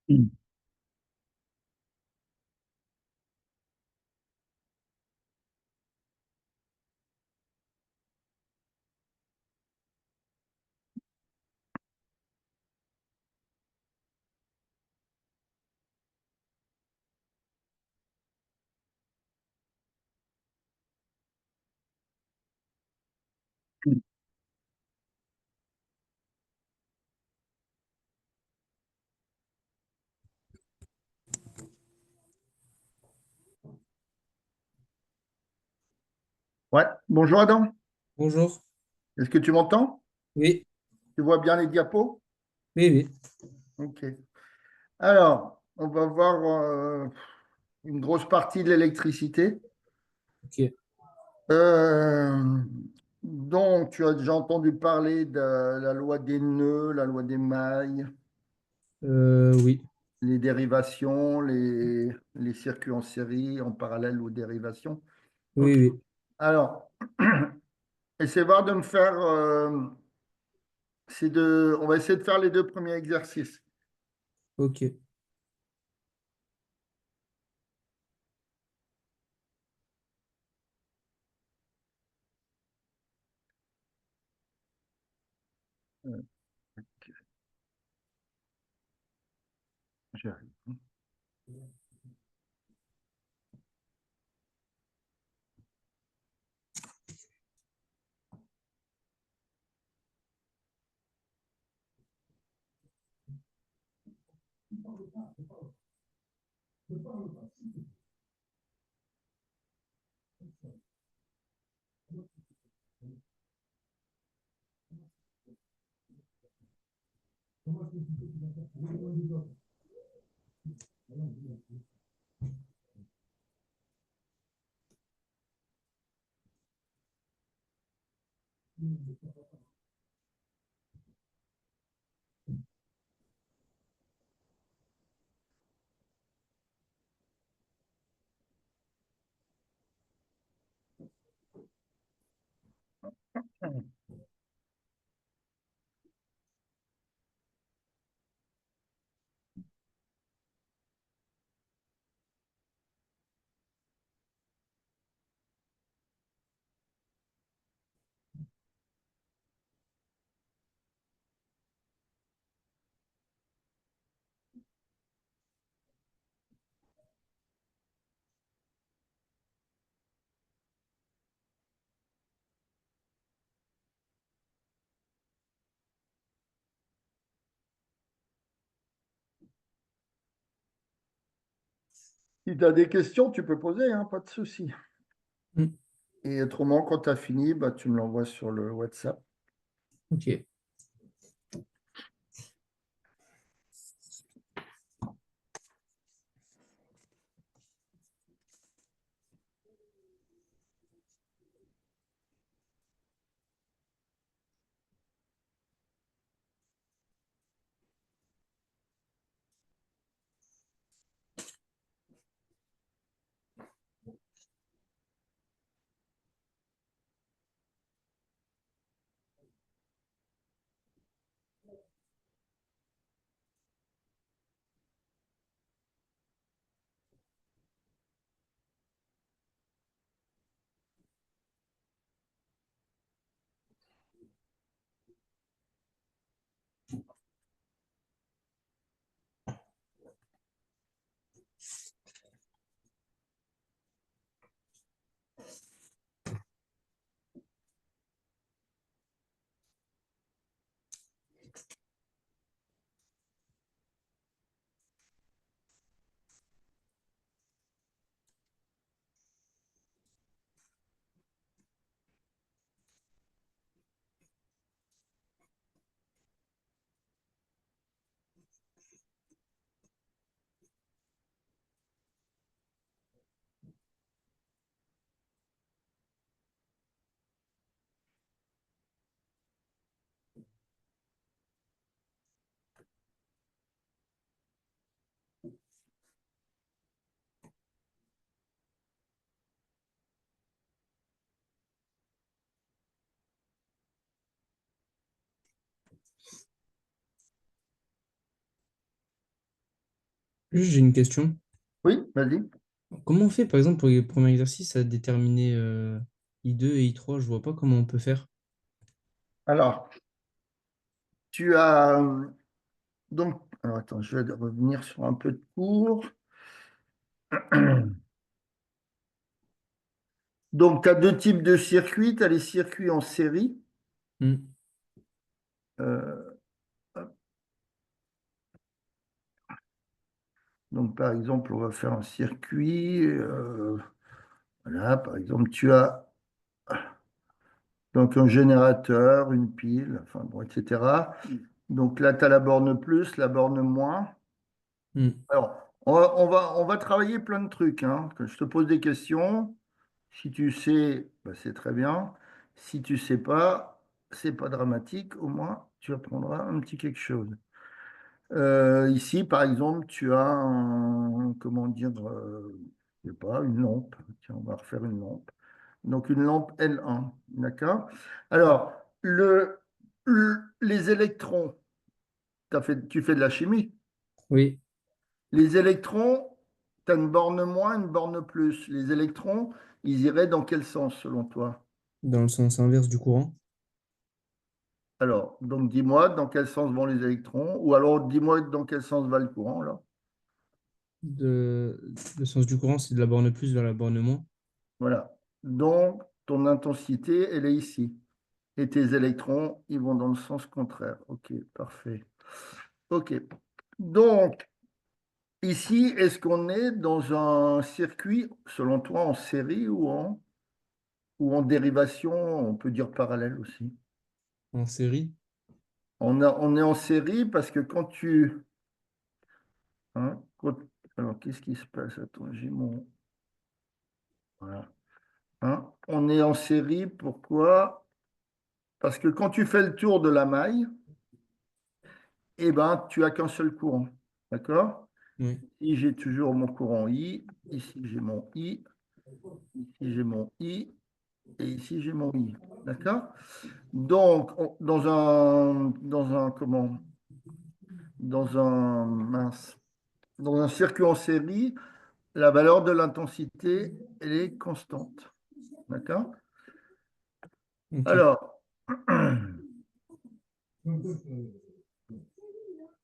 Mm. Ouais, bonjour Adam. Bonjour. Est-ce que tu m'entends? Oui, Tu vois bien les diapos? oui, oui. Ok. Alors, on va voir une grosse partie de l'électricité. Ok. Euh, donc, tu as déjà entendu parler de la loi des nœuds, la loi des mailles, Oui, les dérivations, les circuits en série, en parallèle aux dérivations. oui, Ok. oui. Alors, essaie voir de me faire, on va essayer de faire les deux premiers exercices. Ok. Euh, J'arrive. Si tu as des questions, tu peux poser, hein, pas de souci. Hmm. Et autrement, quand tu as fini, bah, tu me l'envoies sur le WhatsApp. Ok. Juste, j'ai une question. Oui, vas-y. Comment on fait, par exemple, pour les premiers exercices, à déterminer I2 et I3? Je vois pas comment on peut faire. Alors, tu as donc, alors attends, je vais revenir sur un peu de cours. Donc, tu as deux types de circuits. Tu as les circuits en série. Hmm. Euh, donc, par exemple, on va faire un circuit. Voilà, par exemple, tu as donc un générateur, une pile, enfin bon, etc. Donc là, tu as la borne plus, la borne moins. Hmm. Alors, on va travailler plein de trucs, hein. Que je te pose des questions. Si tu sais, bah, c'est très bien. Si tu sais pas, c'est pas dramatique. Au moins, tu apprendras un petit quelque chose. Ici, par exemple, tu as comment dire, je sais pas, une lampe. Tiens, on va refaire une lampe. Donc une lampe L1, d'accord? Alors, les électrons, tu fais de la chimie. Oui, Les électrons, tu as une borne moins, une borne plus. Les électrons, ils iraient dans quel sens selon toi? dans le sens inverse du courant. Alors, donc dis-moi dans quel sens vont les électrons, ou alors dis-moi dans quel sens va le courant, là. Le sens du courant, c'est de la borne plus vers la borne moins. Voilà. Donc, ton intensité, elle est ici. Et tes électrons, ils vont dans le sens contraire. Ok, parfait. Ok. Donc, ici, est-ce qu'on est dans un circuit, selon toi, en série ou en dérivation, on peut dire parallèle aussi? En série. On est en série parce que quand tu... hein, alors, qu'est-ce qui se passe? Attends, j'ai mon... Voilà. Hein, on est en série, pourquoi? Parce que quand tu fais le tour de la maille, eh ben, tu as qu'un seul courant. D'accord? Oui. Ici, j'ai toujours mon courant I. Ici, j'ai mon I. Ici, j'ai mon I. Et ici, j'ai mon I. D'accord? Donc, comment? Mince, dans un circuit en série, la valeur de l'intensité, elle est constante. D'accord? Ok. Alors,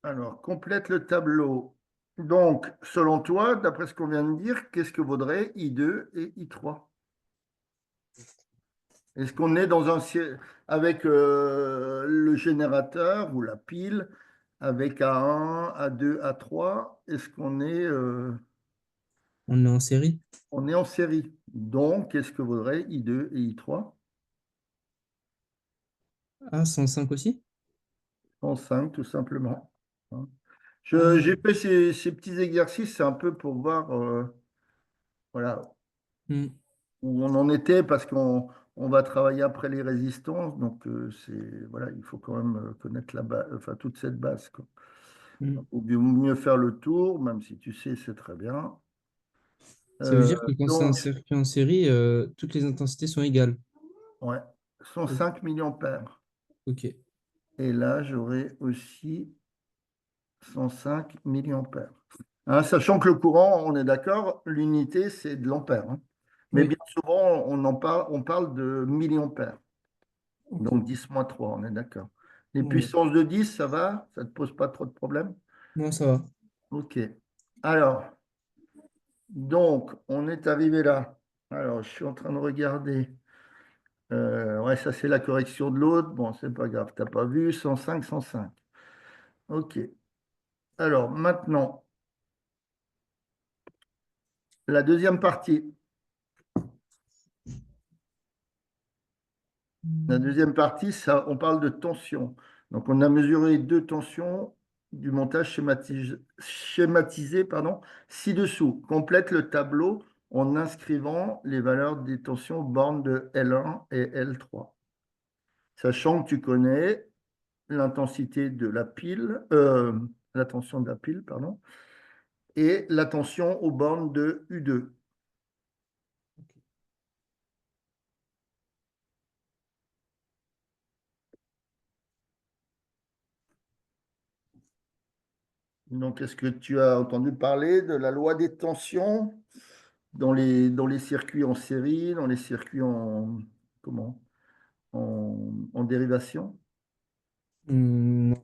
alors, complète le tableau. Donc, selon toi, d'après ce qu'on vient de dire, qu'est-ce que vaudrait I2 et I3? Est-ce qu'on est dans avec le générateur ou la pile, avec A1, A2, A3, est-ce qu'on est, On est en série. on est en série? Donc, qu'est-ce que vaudrait I2 et I3? Ah, 105 aussi? 105, tout simplement. Hein. Ah. J'ai fait ces petits exercices, c'est un peu pour voir voilà, Hmm. où on en était, parce on va travailler après les résistances. Donc, voilà, il faut quand même connaître la base, enfin, toute cette base, quoi. Hmm. Ou bien mieux faire le tour, même si tu sais, c'est très bien. Ça veut Euh, dire que quand c'est un donc, circuit en série, toutes les intensités sont égales. ouais, O- 105 milliampères. Ok. Et là, j'aurai aussi 105 milliampères. Hein, sachant que le courant, on est d'accord, l'unité, c'est de l'ampère. Hein. Mais bien Oui. souvent, on parle de milliampères. Ok. Donc 10-3, on est d'accord. Les Ouais. puissances de 10, ça va? Ça ne te pose pas trop de problèmes? Non, ça va. Ok. Alors, donc, on est arrivé là. Alors, je suis en train de regarder. Ouais, ça, c'est la correction de l'autre. Bon, c'est pas grave. T'as pas vu? 105, 105. Ok. Alors, maintenant, la deuxième partie. La deuxième partie, ça, on parle de tension. Donc, on a mesuré deux tensions du montage schématisé, pardon, ci-dessous. Complète le tableau en inscrivant les valeurs des tensions bornes de L1 et L3. Sachant que tu connais l'intensité de la pile, la tension de la pile, pardon, et la tension aux bornes de U2. Donc, est-ce que tu as entendu parler de la loi des tensions dans les circuits en série, dans les circuits en, comment, en dérivation? Non.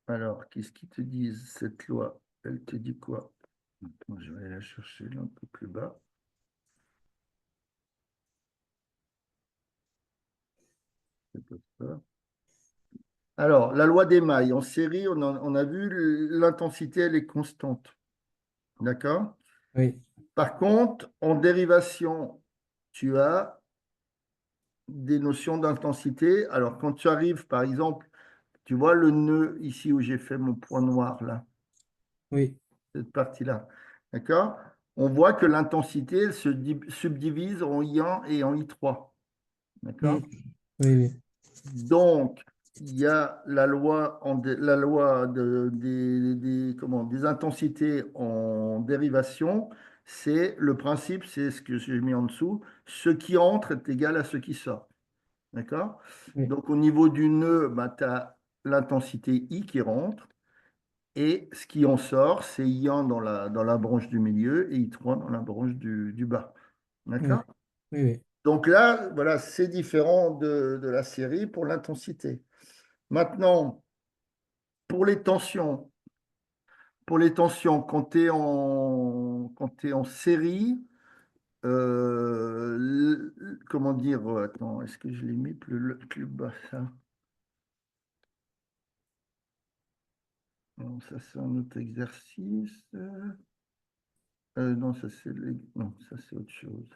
Alors, qu'est-ce qu'ils te disent, cette loi? Elle te dit quoi? Attends, je vais aller la chercher là, un peu plus bas. C'est pas ça. Alors, la loi des mailles. En série, on a vu l'intensité, elle est constante. D'accord? Oui, Par contre, en dérivation, tu as des notions d'intensité. Alors, quand tu arrives, par exemple, tu vois le nœud ici où j'ai fait mon point noir, là, oui. cette partie-là. D'accord? On voit que l'intensité, elle se subdivise en I1 et en I3. Mm. D'accord? Oui, oui. Donc, il y a la loi comment, des intensités en dérivation. C'est le principe, c'est ce que j'ai mis en dessous. Ce qui entre est égal à ce qui sort. D'accord? Oui, Donc, au niveau du nœud, bah, tu as l'intensité I qui rentre. Et ce qui en sort, c'est I1 dans la branche du milieu et I3 dans la branche du bas. D'accord? oui. Oui, oui. Donc là, voilà, c'est différent de la série pour l'intensité. Maintenant, pour les tensions, quand tu es quand tu en série, comment dire, attends, est-ce que je l'ai mis plus bas ça? Non, ça c'est un autre exercice. Non, non, ça c'est autre chose.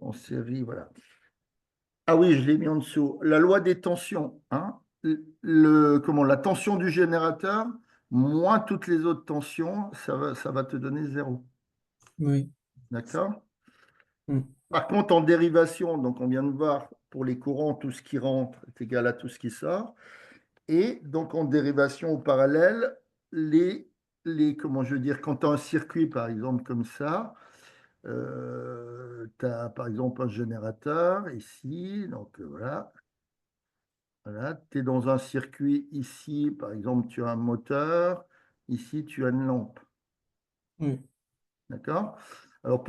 En série, voilà. Ah oui, je l'ai mis en dessous. La loi des tensions, hein. Comment, la tension du générateur, moins toutes les autres tensions, ça va te donner zéro. Oui. D'accord? Mm. Par contre, en dérivation, donc on vient de voir pour les courants, tout ce qui rentre est égal à tout ce qui sort. Et donc en dérivation au parallèle, comment je veux dire, quand tu as un circuit, par exemple, comme ça, tu as par exemple un générateur ici, donc voilà. Voilà, tu es dans un circuit ici, par exemple, tu as un moteur, ici, tu as une lampe. Oui. D'accord? Alors,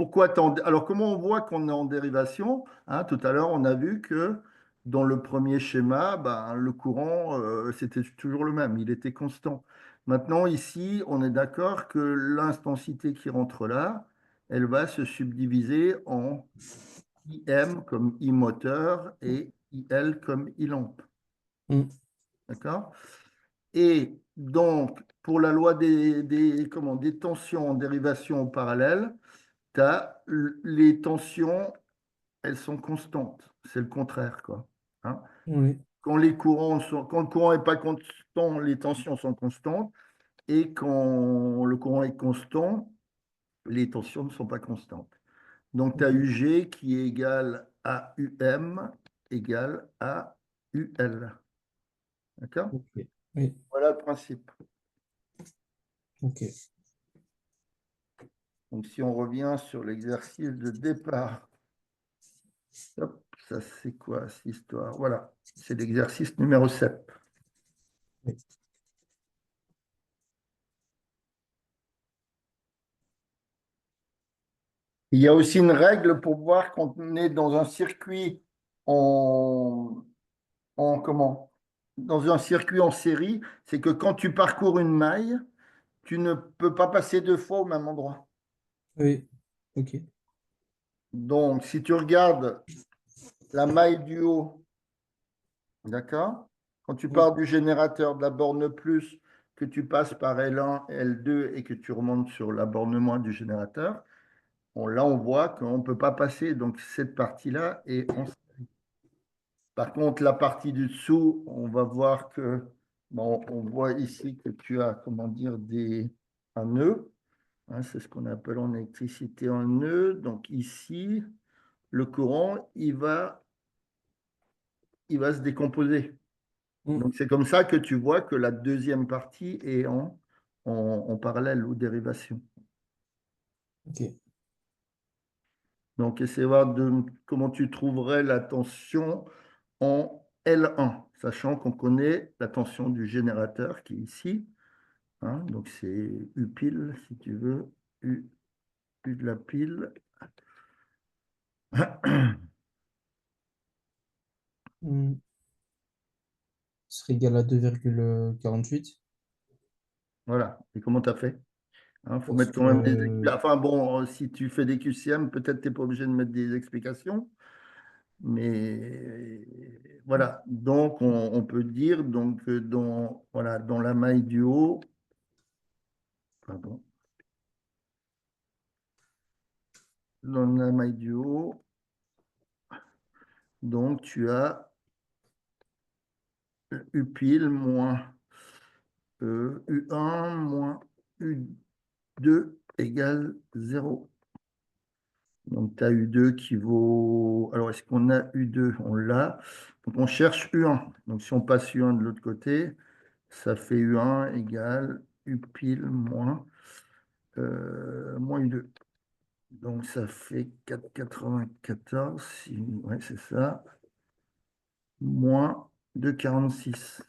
alors, comment on voit qu'on est en dérivation? Hein, tout à l'heure, on a vu que dans le premier schéma, ben, le courant, c'était toujours le même, il était constant. Maintenant, ici, on est d'accord que l'intensité qui rentre là, elle va se subdiviser en IM comme I moteur et IL comme I lampe. Mm. D'accord? Et donc, pour la loi comment, des tensions en dérivation en parallèle, les tensions, elles sont constantes. C'est le contraire, quoi. Hein? Oui. Quand le courant n'est pas constant, les tensions sont constantes. Et quand le courant est constant, les tensions ne sont pas constantes. Donc, tu as Ok. UG qui est égal à UM égal à UL. D'accord? Ok. Oui. Voilà le principe. Ok. Donc, si on revient sur l'exercice de départ, hop, ça c'est quoi cette histoire? Voilà, c'est l'exercice numéro 7. Oui. Il y a aussi une règle pour voir quand on est dans un circuit en, comment? Dans un circuit en série, c'est que quand tu parcours une maille, tu ne peux pas passer deux fois au même endroit. Oui. Ok. Donc, si tu regardes la maille du haut, d'accord? Quand tu Oui. pars du générateur de la borne plus, que tu passes par L1, L2 et que tu remontes sur la borne moins du générateur, bon, là, on voit qu'on ne peut pas passer. Donc, cette partie-là est en... Par contre, la partie du dessous, on va voir que, bon, on voit ici que tu as, comment dire, un nœud. Hein, c'est ce qu'on appelle en électricité un nœud. Donc, ici, le courant, il va se décomposer. Mm. Donc, c'est comme ça que tu vois que la deuxième partie est en parallèle ou dérivation. Ok. Donc, essaie de voir comment tu trouverais la tension en L1. sachant qu'on connaît la tension du générateur qui est ici. Hein, donc c'est U pile, si tu veux, U, U de la pile. Hmm. Ce serait égal à 2,48. Voilà. Et comment tu as fait? Il faut Parce mettre que quand même des explications. Enfin bon, si tu fais des QCM, peut-être tu n'es pas obligé de mettre des explications. Mais voilà. Donc on peut dire donc, voilà, dans la maille du haut, pardon, dans la maille du haut, donc tu as U pile moins U1 moins U2 égale 0. Donc, tu as U2 qui vaut. Alors, est-ce qu'on a U2? On l'a. Donc, on cherche U1. Donc, si on passe U1 de l'autre côté, ça fait U1 égale U pile moins U2. Donc, ça fait 4,94. Ouais, c'est ça. Moins 2,46.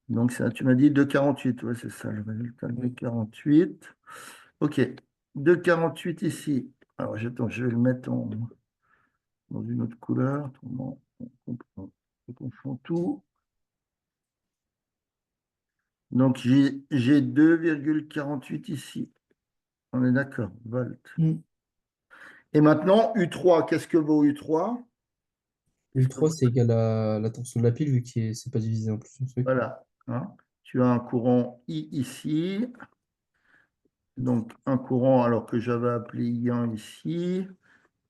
Donc, ça, tu m'as dit 2,48. Ouais, c'est ça le résultat. oui. 2,48. OK. 2,48 ici. Alors, attends, je vais le mettre dans une autre couleur. Autrement, on confond tout. Donc, j'ai 2,48 ici. On est d'accord, volt. Hmm. Et maintenant, U3, qu'est-ce que vaut U3? Qu'est-ce que U3, vaut- c'est égal à la tension de la pile, vu que c'est pas divisé en plus un truc. Voilà. Hein. Tu as un courant I ici. Donc, un courant alors que j'avais appelé I1 ici.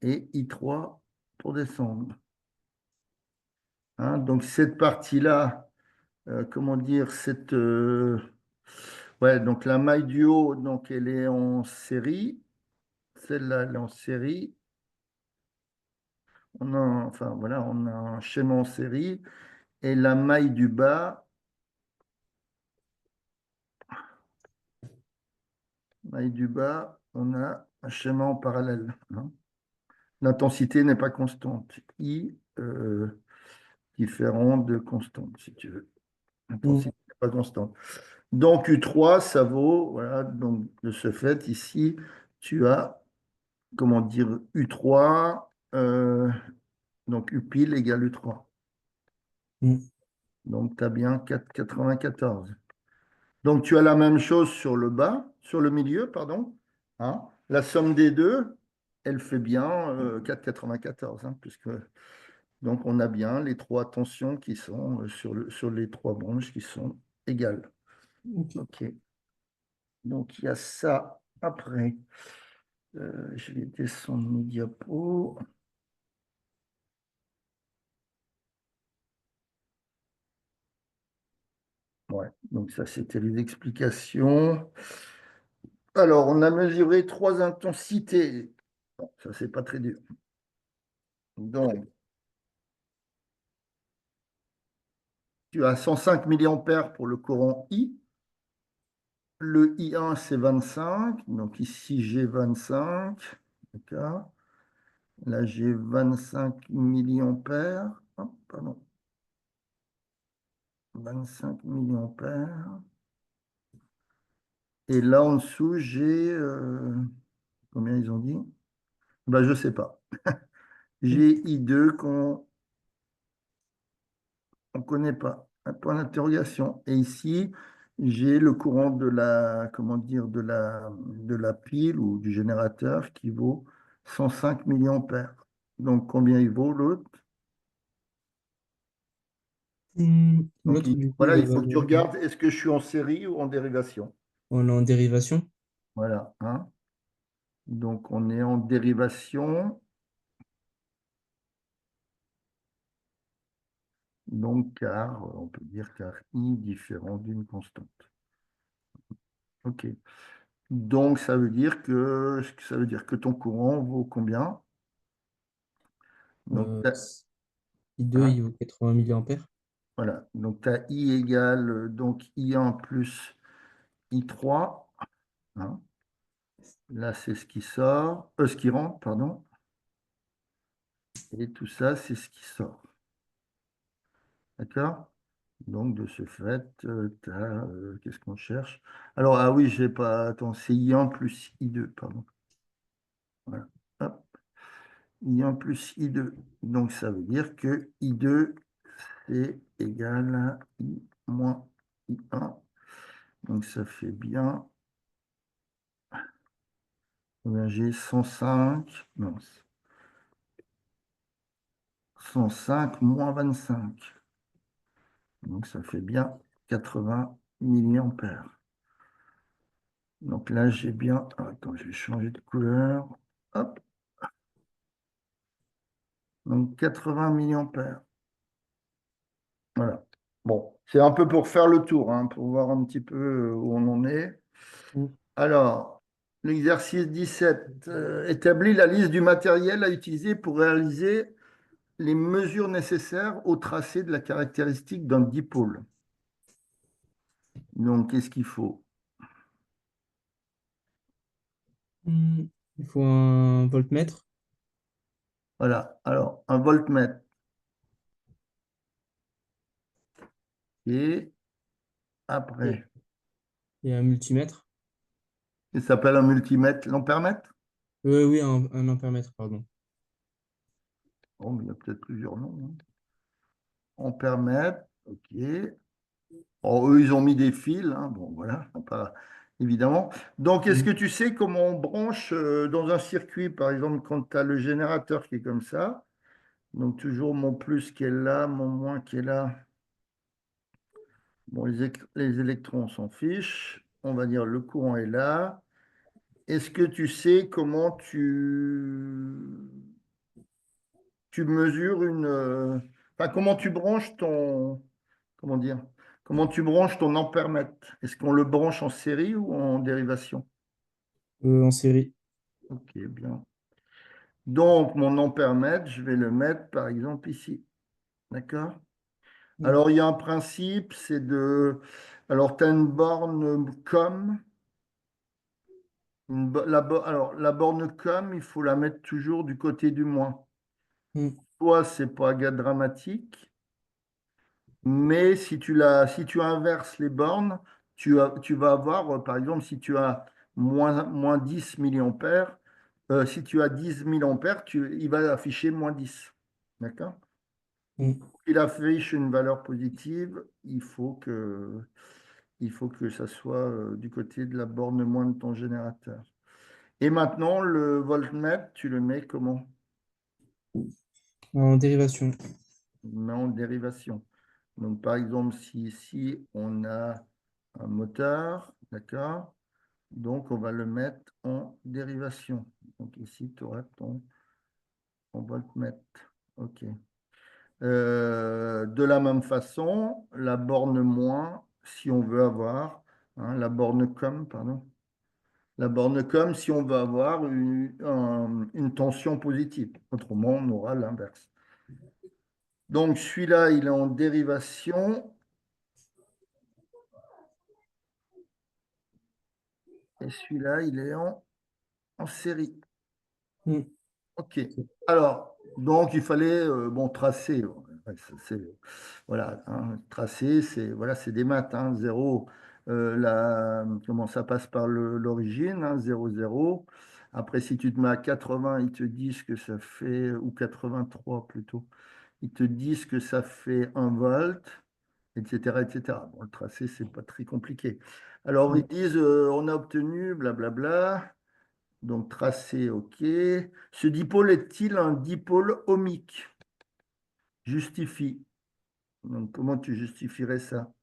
Et I3 pour descendre. Hein. Donc, cette partie-là, comment dire, ouais, donc la maille du haut, donc elle est en série. Celle-là, elle est en série. Enfin, voilà, on a un schéma en série. Et la maille du bas, on a un schéma en parallèle. Hein. L'intensité n'est pas constante. I, différent de constante, si tu veux. Hmm. L'intensité n'est pas constante. Donc U3, ça vaut, voilà, donc de ce fait, ici, tu as, comment dire, U3, donc U pile égale U3. Hmm. Donc tu as bien 4,94. Donc tu as la même chose sur le bas, sur le milieu, pardon. Hein. La somme des deux, elle fait bien 4,94, hein, puisque donc on a bien les trois tensions qui sont sur les trois branches qui sont égales. Ok. OK. Donc il y a ça après. Je vais descendre mes diapos. Ouais, donc ça, c'était les explications. Alors, on a mesuré trois intensités. Bon, ça, c'est pas très dur. Donc, tu as 105 milliampères pour le courant I. Le I1, c'est 25. Donc, ici, j'ai 25. D'accord. Là, j'ai 25 milliampères. Hop, pardon. 25 milliampères. Et là, en dessous, j'ai... combien ils ont dit? Ben, je ne sais pas. Hmm. J'ai I2 qu'on ne connaît pas. Un point d'interrogation. Et ici, j'ai le courant de la, comment dire, de la pile ou du générateur qui vaut 105 milliampères. Donc, combien il vaut l'autre? Hmm. Donc, L'autre, du coup, il voilà, va il faut que tu valoir. regardes, est-ce que je suis en série ou en dérivation? On est en dérivation. Voilà. Hein. Donc, on est en dérivation. Donc, car, on peut dire car I différent d'une constante. OK. Donc, ça veut dire que ton courant vaut combien? Donc, Euh, I2, hein, il vaut 80 milliampères. voilà. Donc, tu as I égale donc I1 plus I3. Hein. Là, c'est ce qui sort, ce qui rentre, pardon. Et tout ça, c'est ce qui sort. D'accord? Donc, de ce fait, qu'est-ce qu'on cherche? Alors, ah oui, j'ai pas. Attends, c'est I1 plus I2, pardon. Voilà. Hop, I1 plus I2. Donc, ça veut dire que I2, c'est égal à I moins I1. Donc, ça fait bien. J'ai 105. Non, 105 moins 25. Donc, ça fait bien 80 milliampères. Donc là, j'ai bien. Attends, je vais changer de couleur. Hop. Donc 80 milliampères. Voilà. Bon, c'est un peu pour faire le tour, hein, pour voir un petit peu où on en est. Mm. Alors, l'exercice 17 établit la liste du matériel à utiliser pour réaliser les mesures nécessaires au tracé de la caractéristique d'un dipôle. Donc, qu'est-ce qu'il faut? Mm. Il faut un voltmètre Voilà. Alors, un voltmètre et et, après, et un multimètre. il s'appelle un multimètre, l'ampèremètre? Oui, un ampèremètre, pardon. Bon, mais il y a peut-être plusieurs noms, hein. Ampèremètre, ok. Oh, eux, ils ont mis des fils, hein. Bon, voilà, pas évidemment. Donc, est-ce Mm. que tu sais comment on branche dans un circuit, par exemple, quand tu as le générateur qui est comme ça, donc toujours mon plus qui est là, mon moins qui est là. Bon, les électrons, on s'en fiche. On va dire le courant est là. Est-ce que tu sais comment tu mesures enfin, comment tu branches ton. Comment dire? Comment tu branches ton ampèremètre? Est-ce qu'on le branche en série ou en dérivation? En série. Ok, bien. Donc, mon ampèremètre, je vais le mettre par exemple ici. D'accord? Mm. Alors, il y a un principe, c'est de. Alors, tu as une borne com. Alors, la borne com, il faut la mettre toujours du côté du moins. Mm. Soit c'est pas dramatique, mais si tu inverses les bornes, tu vas avoir, par exemple, si tu as moins 10 milliampères, si tu as 10 milliampères, il va afficher moins 10. D'accord? Mm. Il affiche une valeur positive, il faut que ça soit du côté de la borne moins de ton générateur. Et maintenant, le voltmètre, tu le mets comment? En dérivation. Mais en dérivation. Donc, par exemple, si ici, on a un moteur, d'accord? Donc, on va le mettre en dérivation. Donc, ici, tu auras ton voltmètre. OK. De la même façon, la borne moins, si on veut avoir, hein, la borne com, pardon. La borne com, si on veut avoir une tension positive. Autrement, on aura l'inverse. Donc, celui-là, il est en dérivation. Et celui-là, il est en série. Mm. OK. Alors, donc, il fallait bon, tracer. Ouais, voilà, hein, tracer, c'est des maths. Hein, 0, comment ça passe par l'origine, hein, 0, 0. Après, si tu te mets à 80, ils te disent que ça fait, ou 83 plutôt, ils te disent que ça fait 1 volt, etc., etc. Bon, le tracé, c'est pas très compliqué. Alors, ils Mm. disent, on a obtenu, blablabla. Donc, tracé, OK. Ce dipôle est-il un dipôle ohmique? Justifie. Donc, comment tu justifierais ça?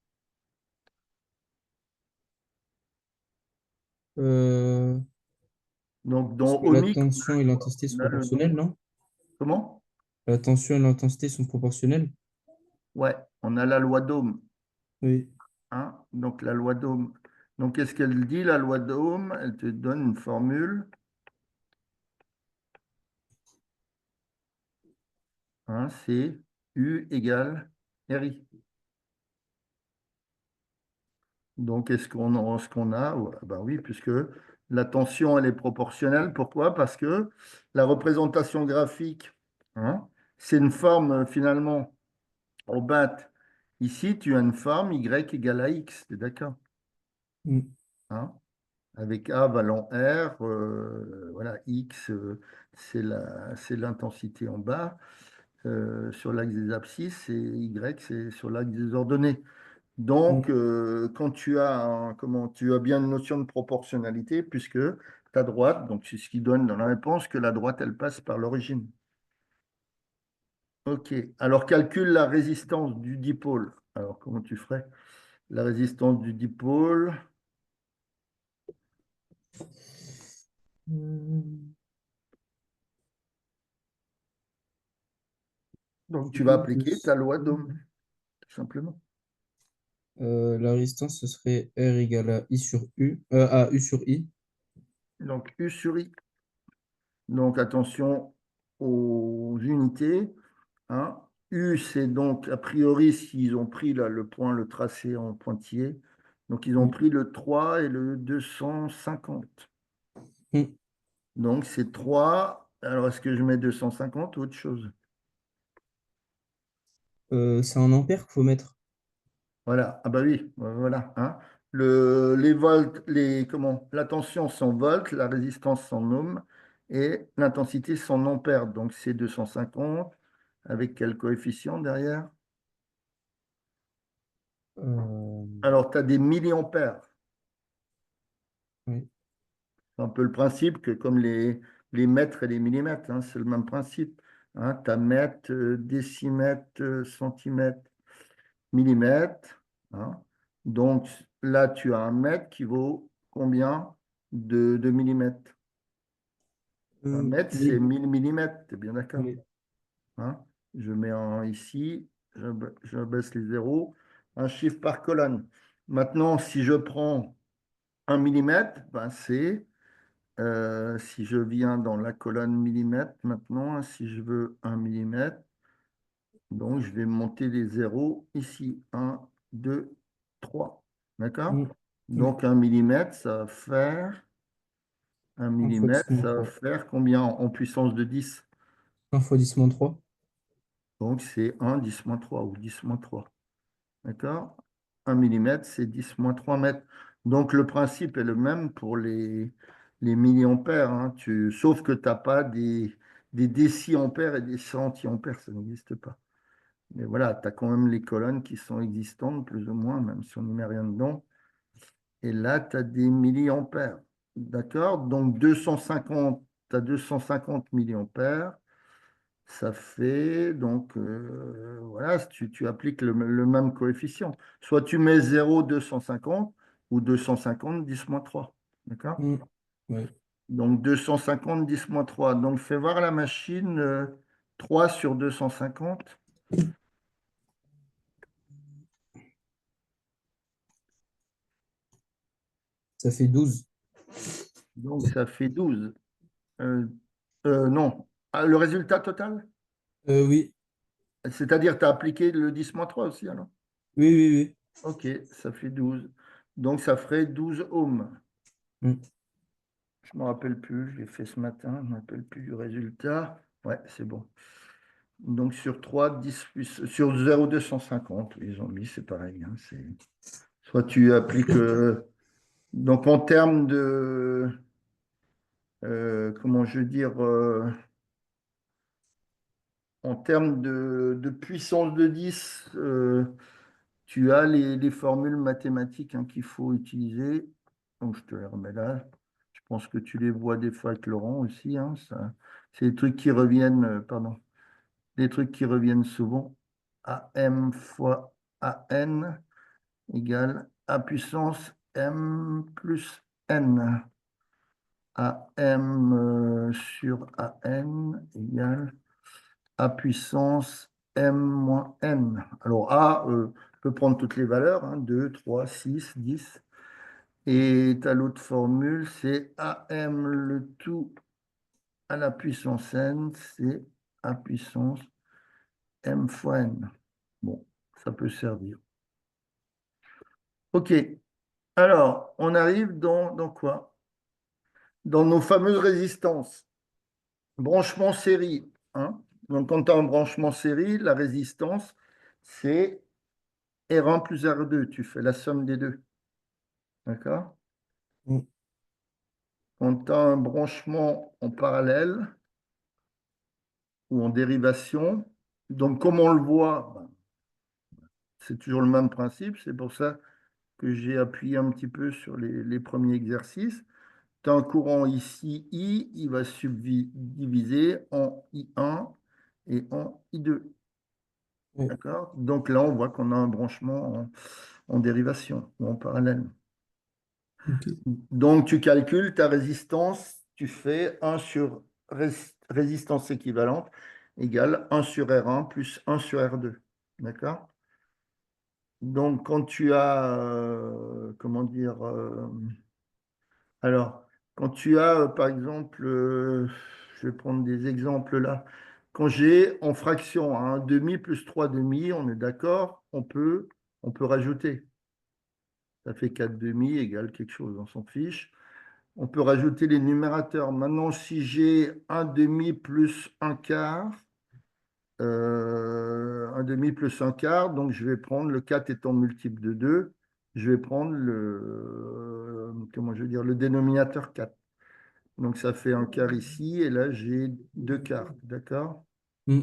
Euh, Donc, Parce dans que la ohmique, tension et l'intensité sont on a le nom. proportionnelles, non? Comment? La tension et l'intensité sont proportionnelles. Ouais, on a la loi d'Ohm, Oui. hein. Donc, la loi d'Ohm. Donc, qu'est-ce qu'elle dit, la loi d'Ohm? Elle te donne une formule, hein, c'est U égale RI. Donc, ce qu'on a? Ouais, ben oui, puisque la tension, elle est proportionnelle. Pourquoi? Parce que la représentation graphique, hein, c'est une forme finalement au BAT. Ici, tu as une forme y égale à x, tu es d'accord? Mm. Hein? Avec A valant R, voilà, x, c'est l'intensité en bas sur l'axe des abscisses et y, c'est sur l'axe des ordonnées. Donc, Mm. quand tu as bien une notion de proportionnalité, puisque ta droite, donc c'est ce qui donne dans la réponse que la droite, elle passe par l'origine. OK. Alors, calcule la résistance du dipôle. Alors, comment tu ferais? La résistance du dipôle. Mm. Donc, tu vas appliquer ta loi d'Ohm, tout simplement. La résistance, ce serait R égale à I sur U, à U sur I. Donc, U sur I. Donc, attention aux unités. Hein. U, c'est donc, a priori, s'ils ont pris là, le point, le tracé en pointillé, donc ils ont Mm. pris le 3 et le 250. Mm. Donc, c'est 3. Alors, est-ce que je mets 250 ou autre chose? C'est en ampères qu'il faut mettre. Voilà. Ah bah oui, voilà. Hein. La tension, c'est en volts, la résistance, c'est en ohms, et l'intensité, c'est en ampères. Donc, c'est 250. Avec quel coefficient derrière? Euh, Alors, tu as des milliampères. oui. C'est un peu le principe que comme les mètres et les millimètres, hein, c'est le même principe. Hein, tu as mètre, décimètre, centimètre, millimètre. Hein. Donc là, tu as un mètre qui vaut combien de millimètres? Un mètre, c'est 1000. 1000 millimètres, tu es bien d'accord? Oui. Hein. Je mets un ici, je baisse les zéros, un chiffre par colonne. Maintenant, si je prends un millimètre, ben c'est si je viens dans la colonne millimètre maintenant, hein, si je veux un millimètre, donc je vais monter les zéros ici. Un, 2, 3. D'accord? Mm. Oui. Donc un millimètre, ça va faire, un 1 fois 10 millimètre, moins ça va 3. faire combien en puissance de 10? 1 fois 10 moins 3. Donc c'est 1 10 moins 3 ou 10 moins 3. D'accord? Un millimètre, c'est 10 moins 3 mètres. Donc le principe est le même pour les milliampères. Hein. Sauf que tu n'as pas des déciampères et des centiampères, ça n'existe pas. Mais voilà, tu as quand même les colonnes qui sont existantes, plus ou moins, même si on n'y met rien dedans. Et là, tu as des milliampères. D'accord? Donc 250, tu as 250 milliampères. Ça fait, donc, voilà, si tu appliques le même coefficient. Soit tu mets 0,250 ou 250 10 moins 3. D'accord? Mm. Ouais. Donc 250 10 moins 3. Donc fais voir la machine 3 sur 250. Ça fait 12. Donc ça fait 12. Euh, non. Ah, le résultat total? Oui. C'est-à-dire tu as appliqué le 10 moins 3 aussi, alors? Oui, oui, Ok, ça fait 12. Donc ça ferait 12 ohms. oui. Mm. Je ne me rappelle plus, je l'ai fait ce matin, je ne me rappelle plus du résultat. Ouais, c'est bon. Donc sur 3 10 sur 0,250, ils ont mis, c'est pareil. Hein, soit tu appliques, donc en termes de, comment je veux dire, en termes de puissance de 10, tu as les formules mathématiques hein, qu'il faut utiliser. Donc je te les remets là. Je pense que tu les vois des fois avec Laurent aussi. Hein, c'est des trucs qui reviennent, pardon. Des trucs qui reviennent souvent. AM fois AN égale A puissance M plus N. AM sur AN égale A puissance M moins N. Alors A peut prendre toutes les valeurs, hein, 2, 3, 6, 10. Et tu as l'autre formule, c'est AM le tout à la puissance N, c'est A puissance M fois N. Bon, ça peut servir. OK. Alors, on arrive dans quoi? Dans nos fameuses résistances. Branchement série. Hein. Donc, quand tu as un branchement série, la résistance, c'est R1 plus R2, tu fais la somme des deux. D'accord? Mm. Quand tu as un branchement en parallèle ou en dérivation, donc comme on le voit, ben, c'est toujours le même principe. C'est pour ça que j'ai appuyé un petit peu sur les premiers exercices. Tu as un courant ici, I, il va subdiviser en I1 et en I2. Ouais. D'accord? Donc là, on voit qu'on a un branchement en dérivation ou en parallèle. Ok. Donc tu calcules ta résistance, tu fais 1 sur résistance équivalente égale 1 sur R1 plus 1 sur R2. D'accord? Donc quand tu as, comment dire, alors, quand tu as, par exemple, je vais prendre des exemples là. Quand j'ai en fraction un demi plus 3 demi, on est d'accord, on peut rajouter. Ça fait 4 demi égale quelque chose, on s'en fiche. On peut rajouter les numérateurs. Maintenant, si j'ai un demi plus un quart, un demi plus un quart, donc je vais prendre le 4 étant multiple de 2, je vais prendre comment je veux dire, le dénominateur 4. Donc ça fait un quart ici, et là j'ai deux quarts, d'accord? Mm.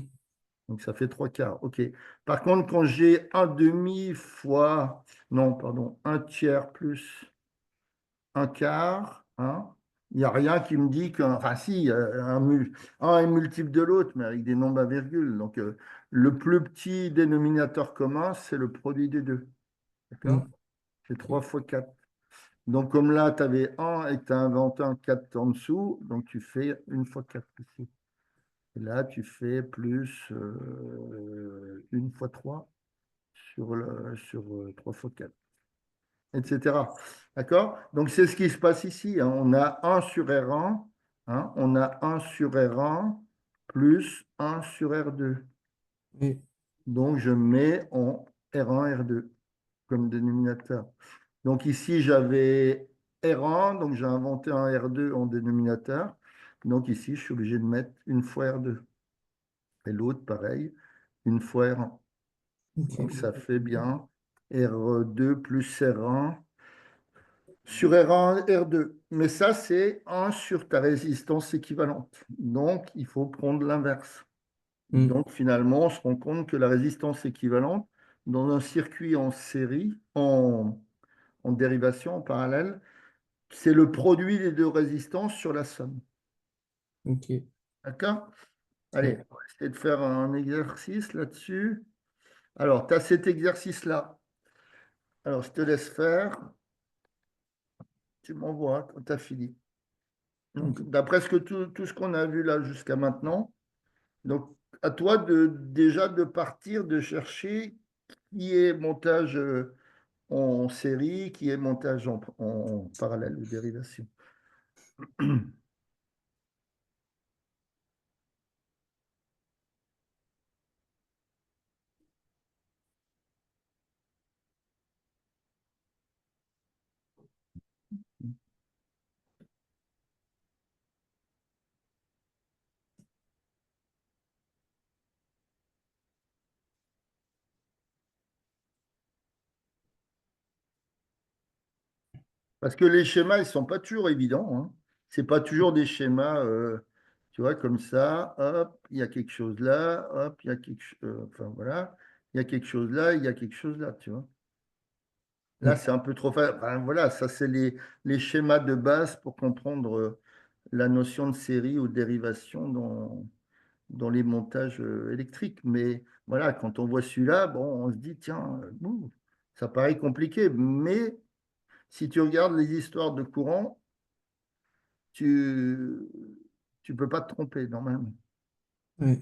Donc ça fait trois quarts, ok. Par contre, quand j'ai un demi fois, non, pardon, un tiers plus un quart, hein, il n'y a rien qui me dit qu'un, enfin si, un est multiple de l'autre, mais avec des nombres à virgule. Donc le plus petit dénominateur commun, c'est le produit des deux, d'accord? Mm. C'est Ok. 3 fois 4. Donc, comme là, tu avais un et que tu as inventé un 4 en dessous, donc tu fais une fois 4 ici. Et là, tu fais plus une fois 3 sur 3 fois 4, etc. D'accord? Donc, c'est ce qui se passe ici, hein. On a un sur R1, hein, on a un sur R1 plus un sur R2. Ouais. Donc, je mets en R1, R2 comme dénominateur. Donc ici, j'avais R1, donc j'ai inventé un R2 en dénominateur. Donc ici, je suis obligé de mettre une fois R2. Et l'autre, pareil, une fois R1. Donc Ok. ça fait bien R2 plus R1 sur R1, R2. Mais ça, c'est 1 sur ta résistance équivalente. Donc, il faut prendre l'inverse. Mm. Donc finalement, on se rend compte que la résistance équivalente, dans un circuit en série, en dérivation, en parallèle, c'est le produit des deux résistances sur la somme. Ok. D'accord? Allez, Ouais. on va essayer de faire un exercice là-dessus. Alors, tu as cet exercice-là. Alors, je te laisse faire. Tu m'envoies quand tu as fini. Ok. Donc, d'après tout ce qu'on a vu là jusqu'à maintenant, donc à toi déjà de partir, de chercher qui est montage en série, qui est montage en parallèle ou dérivation. Parce que les schémas, ils ne sont pas toujours évidents, hein. Ce n'est pas toujours des schémas, tu vois, comme ça, hop, il y a quelque chose là, hop, il y a quelque chose, enfin voilà, il y a quelque chose là, il y a quelque chose là, tu vois. Là, Mm. c'est un peu trop facile. Enfin, voilà, ça, c'est les schémas de base pour comprendre la notion de série ou de dérivation dans les montages électriques. Mais voilà, quand on voit celui-là, bon, on se dit, tiens, ça paraît compliqué, mais si tu regardes les histoires de courant, tu tu peux pas te tromper normalement. Ouais.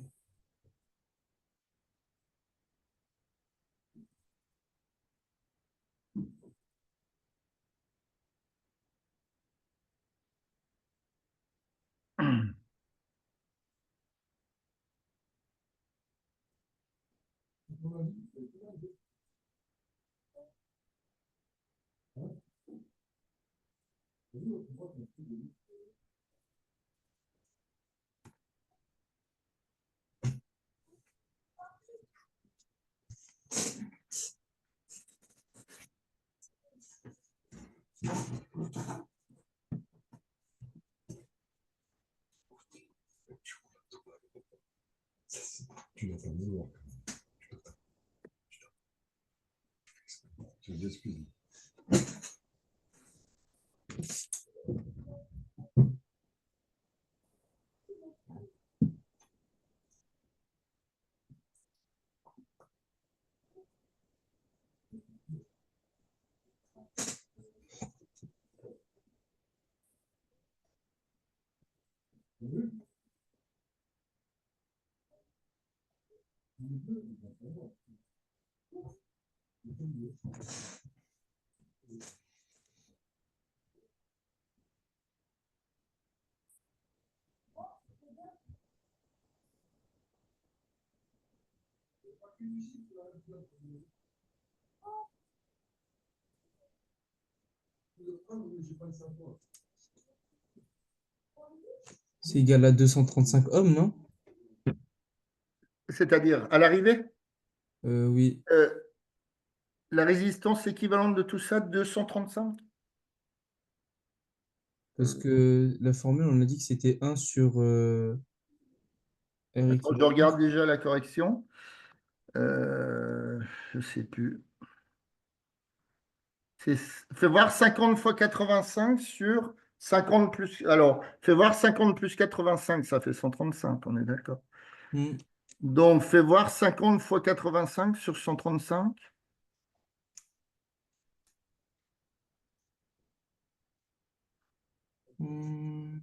C'est égal à 235 ohms, non? C'est-à-dire, à l'arrivée, Oui, euh, la résistance équivalente de tout ça, 235. parce que la formule, on a dit que c'était 1 sur R Attends, je équivalent. regarde déjà la correction. Je ne sais plus. C'est- Fais voir 50 fois 85 sur 50 plus. Alors, fais voir 50 plus 85, ça fait 135, on est d'accord. Hmm. Donc, fais voir 50 fois 85 sur 135. Hmm.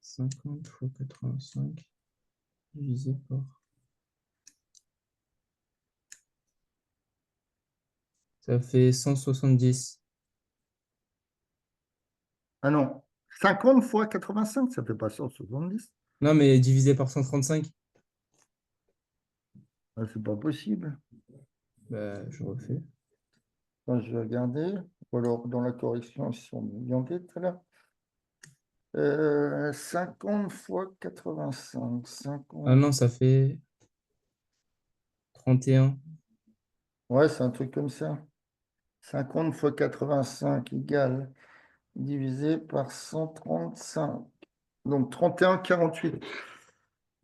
50 fois 85 divisé par... Ça fait 170. Ah non, 50 fois 85, ça fait pas 170. Non, mais divisé par 135. Ah, c'est pas possible. Bah, je refais. Attends, je vais regarder. Ou alors, dans la correction, ils sont bientés tout à l'heure. 50 fois 85. Ah 50. non, ça fait 31. Ouais, c'est un truc comme ça. 50 fois 85 égale divisé par 135. Donc 31,48.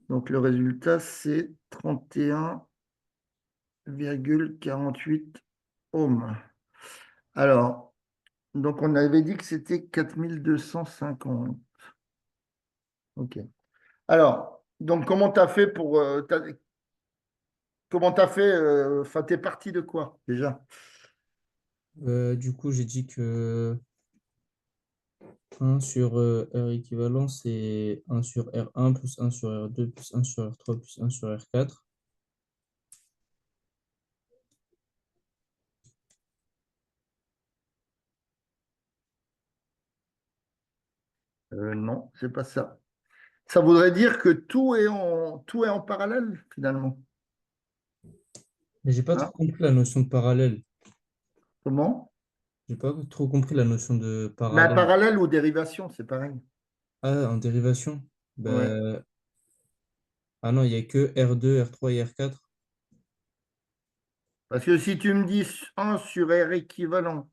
Donc le résultat, c'est 31,48 ohms. Alors, donc on avait dit que c'était 4250. OK. Alors, donc comment tu as fait pour... comment tu as fait... Enfin, t'es parti de quoi déjà? Du coup, j'ai dit que 1 sur R équivalent, c'est 1 sur R1 plus 1 sur R2 plus 1 sur R3 plus 1 sur R4. Non, c'est pas ça. Ça voudrait dire que tout est en parallèle, finalement. Mais j'ai pas Hein? trop compris la notion de parallèle. Comment? J'ai pas trop compris la notion de Mais parallèle. parallèle ou dérivation, c'est pareil. Ah, en dérivation. Ouais. Bah, ah non, il n'y a que R2, R3 et R4. Parce que si tu me dis 1 sur R équivalent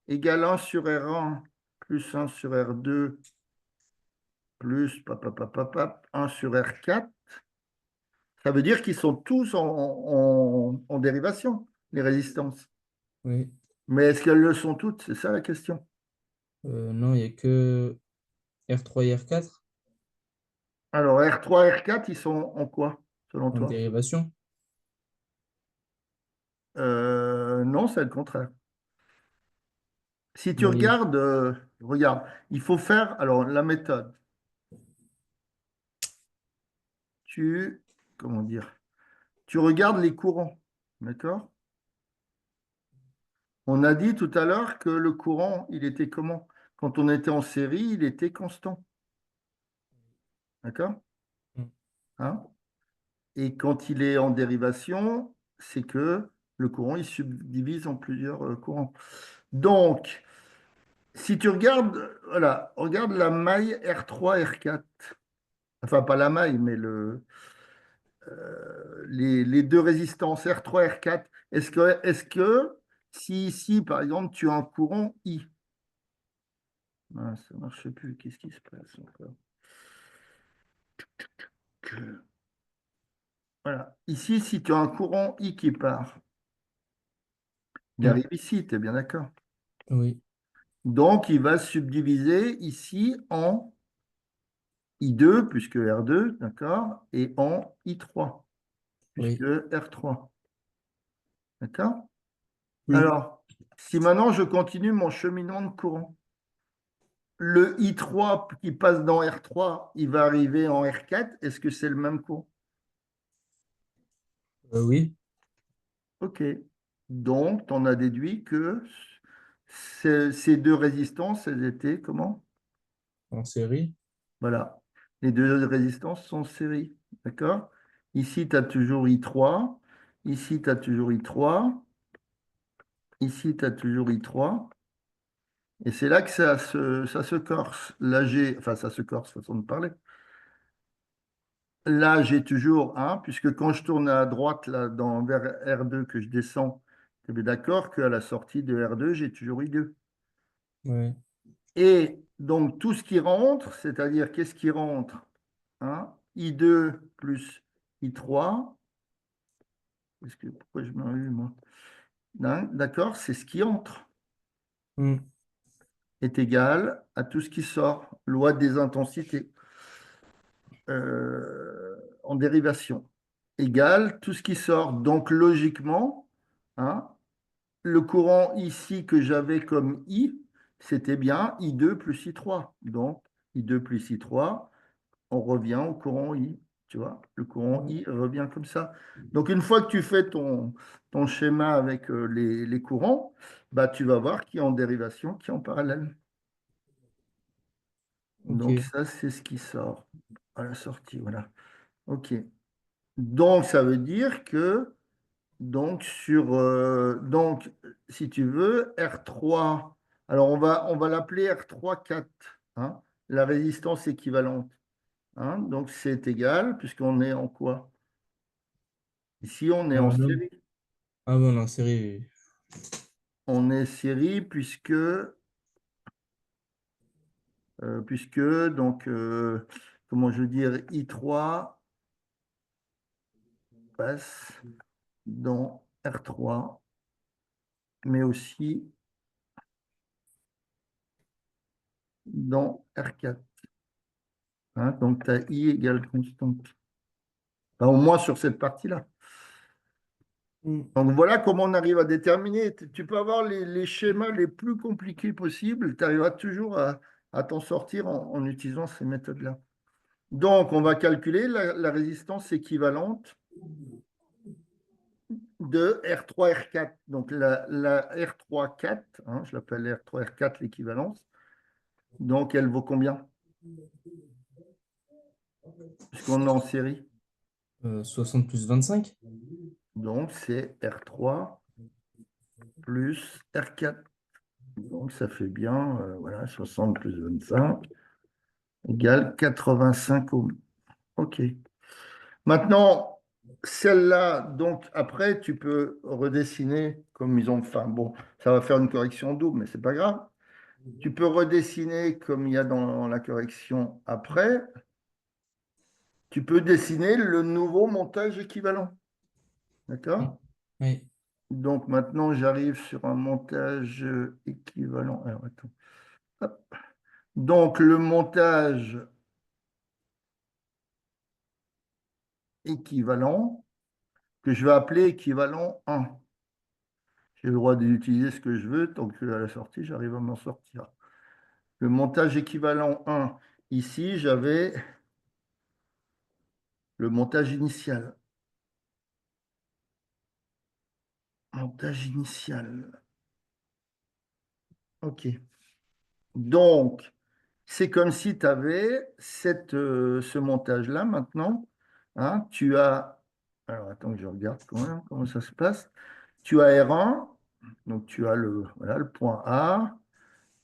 égale 1 sur R1 plus 1 sur R2 plus 1 sur R4, ça veut dire qu'ils sont tous en dérivation, les résistances. Oui. Mais est-ce qu'elles le sont toutes? C'est ça la question. Non, il n'y a que R3 et R4 Alors, R3, R4, ils sont en quoi, selon en toi? dérivation. Non, c'est le contraire. Si tu Bah, regardes, regarde, il faut faire, alors la méthode, tu, comment dire, tu regardes les courants, d'accord? On a dit tout à l'heure que le courant, il était comment? Quand on était en série, il était constant, d'accord? Hein? Et quand il est en dérivation, c'est que le courant, il subdivise en plusieurs courants. Donc, si tu regardes, voilà, regarde la maille R3, R4. Enfin, pas la maille, mais les deux résistances R3, R4. Est-ce que si ici, par exemple, tu as un courant I, ah, ça ne marche plus, qu'est-ce qui se passe encore? Voilà. Ici, si tu as un courant I qui part, il Hmm. arrive ici, tu es bien d'accord? Oui, Donc, il va subdiviser ici en I2 puisque R2, d'accord, et en I3 puisque oui, R3, d'accord? oui. Alors, si maintenant je continue mon cheminement de courant, le I3 qui passe dans R3, il va arriver en R4, est-ce que c'est le même courant? Oui, Ok. Donc, tu en as déduit que ces deux résistances, elles étaient comment? en série. Voilà. Les deux résistances sont en série. D'accord? Ici, tu as toujours I3. Ici, tu as toujours I3. Ici, tu as toujours I3. Et c'est là que ça se corse. Là, enfin, ça se corse, façon de parler. Là, j'ai toujours 1, puisque quand je tourne à droite, là, vers R2, que je descends, tu es d'accord qu'à la sortie de R2, j'ai toujours I2. Ouais. Et donc, tout ce qui rentre, c'est-à-dire qu'est-ce qui rentre? Hein, I2 plus I3. Pourquoi je m'en eu, moi? Hein, d'accord, c'est ce qui entre Hmm. est égal à tout ce qui sort. Loi des intensités en dérivation. Égal tout ce qui sort. Donc, logiquement, hein, le courant ici que j'avais comme I, c'était bien I2 plus I3. Donc, I2 plus I3, on revient au courant I. Tu vois, le courant Ouais. I revient comme ça. Donc, une fois que tu fais ton schéma avec les courants, bah, tu vas voir qui est en dérivation, qui est en parallèle. Donc, Ok. ça, c'est ce qui sort à la sortie. Voilà. OK. Donc, ça veut dire que, donc, si tu veux, R3, alors on va l'appeler R3-4, hein, la résistance équivalente. Hein, donc, c'est égal, puisqu'on est en quoi? Ici, on est en Non. série. Ah bon, en série. On est série puisque donc, comment je veux dire, I3 passe dans R3, mais aussi dans R4. Hein, donc, tu as I égale constante. Enfin, au moins sur cette partie-là. Hmm. Donc, voilà comment on arrive à déterminer. Tu peux avoir les schémas les plus compliqués possibles. Tu arriveras toujours à t'en sortir en utilisant ces méthodes-là. Donc, on va calculer la résistance équivalente de R3, R4. Donc, la R3, 4, hein, je l'appelle R3, R4, l'équivalence. Donc, elle vaut combien? Puisqu'on est en série. 60 plus 25. Donc, c'est R3 plus R4. Donc, ça fait bien, voilà, 60 plus 25 égale 85 ohms. OK. Maintenant, celle-là, donc après, tu peux redessiner comme ils ont. Enfin, bon, ça va faire une correction double, mais c'est pas grave. Tu peux redessiner comme il y a dans la correction après. Tu peux dessiner le nouveau montage équivalent. Hmm. D'accord? Oui. Donc maintenant, j'arrive sur un montage équivalent. Alors, attends. Hop. Donc le montage équivalent, que je vais appeler équivalent 1. J'ai le droit d'utiliser ce que je veux, tant qu'à la sortie, j'arrive à m'en sortir. Le montage équivalent 1, ici, j'avais le montage initial. Montage initial. OK. Donc, c'est comme si tu avais ce montage-là maintenant. Hein, tu as. Alors, attends que je regarde quand même comment ça se passe. Tu as R1, donc tu as voilà, le point A.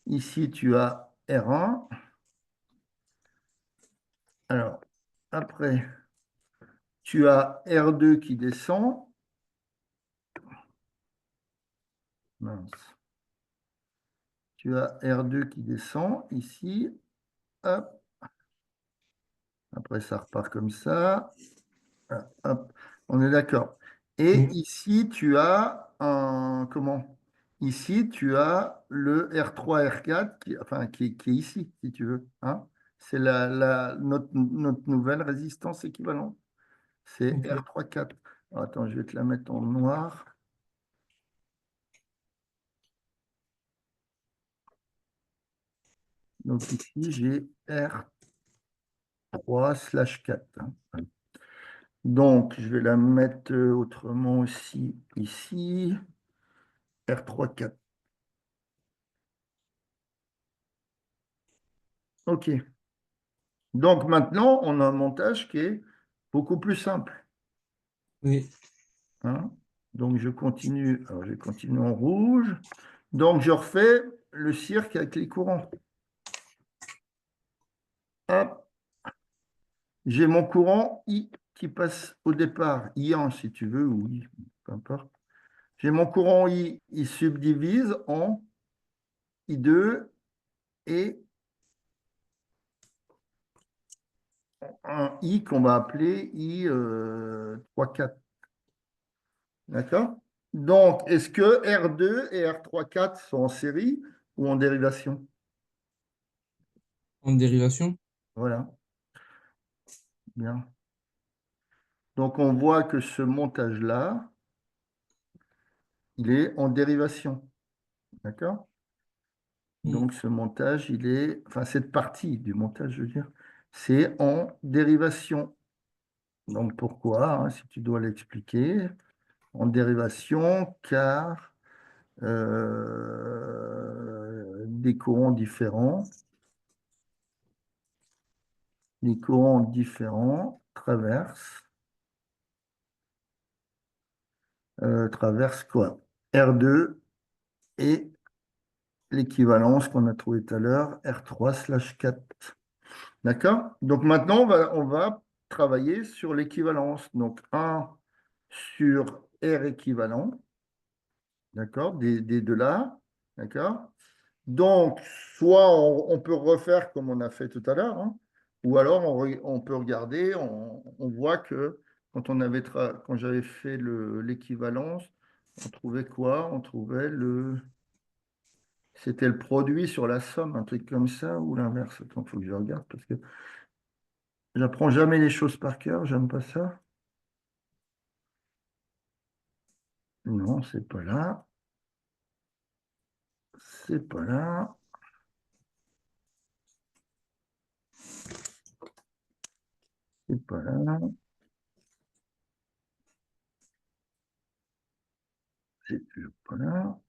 Ici, tu as R1. Alors, après, tu as R2 qui descend. Mince. Tu as R2 qui descend ici. Hop. Après, ça repart comme ça. Hop. On est d'accord. Et Oui. ici, tu as un, comment? Ici, tu as le R3, R4, qui est ici, si tu veux. Hein? C'est notre nouvelle résistance équivalente. C'est Ok. R3, 4. Attends, je vais te la mettre en noir. Donc ici, j'ai R3/4. Hein. Donc, je vais la mettre autrement aussi ici. R3, 4. OK. Donc maintenant, on a un montage qui est beaucoup plus simple. Oui. Hein. Donc je continue. Alors, je continue en rouge. Donc je refais le cirque avec les courants. Hop. J'ai mon courant I qui passe au départ. I1 si tu veux, ou I, peu importe. J'ai mon courant I, il subdivise en I2 et un I qu'on va appeler I 4. D'accord? Donc, est-ce que R2 et R3/4 sont en série ou en dérivation? En dérivation? Voilà, bien. Donc, on voit que ce montage-là, il est en dérivation. D'accord? Mm. Donc, ce montage, il est, enfin, cette partie du montage, je veux dire, c'est en dérivation. Donc, pourquoi, hein, si tu dois l'expliquer, en dérivation, car des courants différents. Les courants différents traversent quoi? R2 et l'équivalence qu'on a trouvé tout à l'heure, R3/4. D'accord? Donc maintenant, on va travailler sur l'équivalence. Donc 1 sur R équivalent, d'accord, des deux là, d'accord? Donc, soit on peut refaire comme on a fait tout à l'heure, hein, ou alors on peut regarder, on voit que quand j'avais fait l'équivalence, on trouvait quoi? On trouvait c'était le produit sur la somme, un truc comme ça, ou l'inverse. Attends, il faut que je regarde parce que j'apprends jamais les choses par cœur, j'aime pas ça. Non, c'est pas là. C'est pas là. C'est pas là. C'est toujours pas là.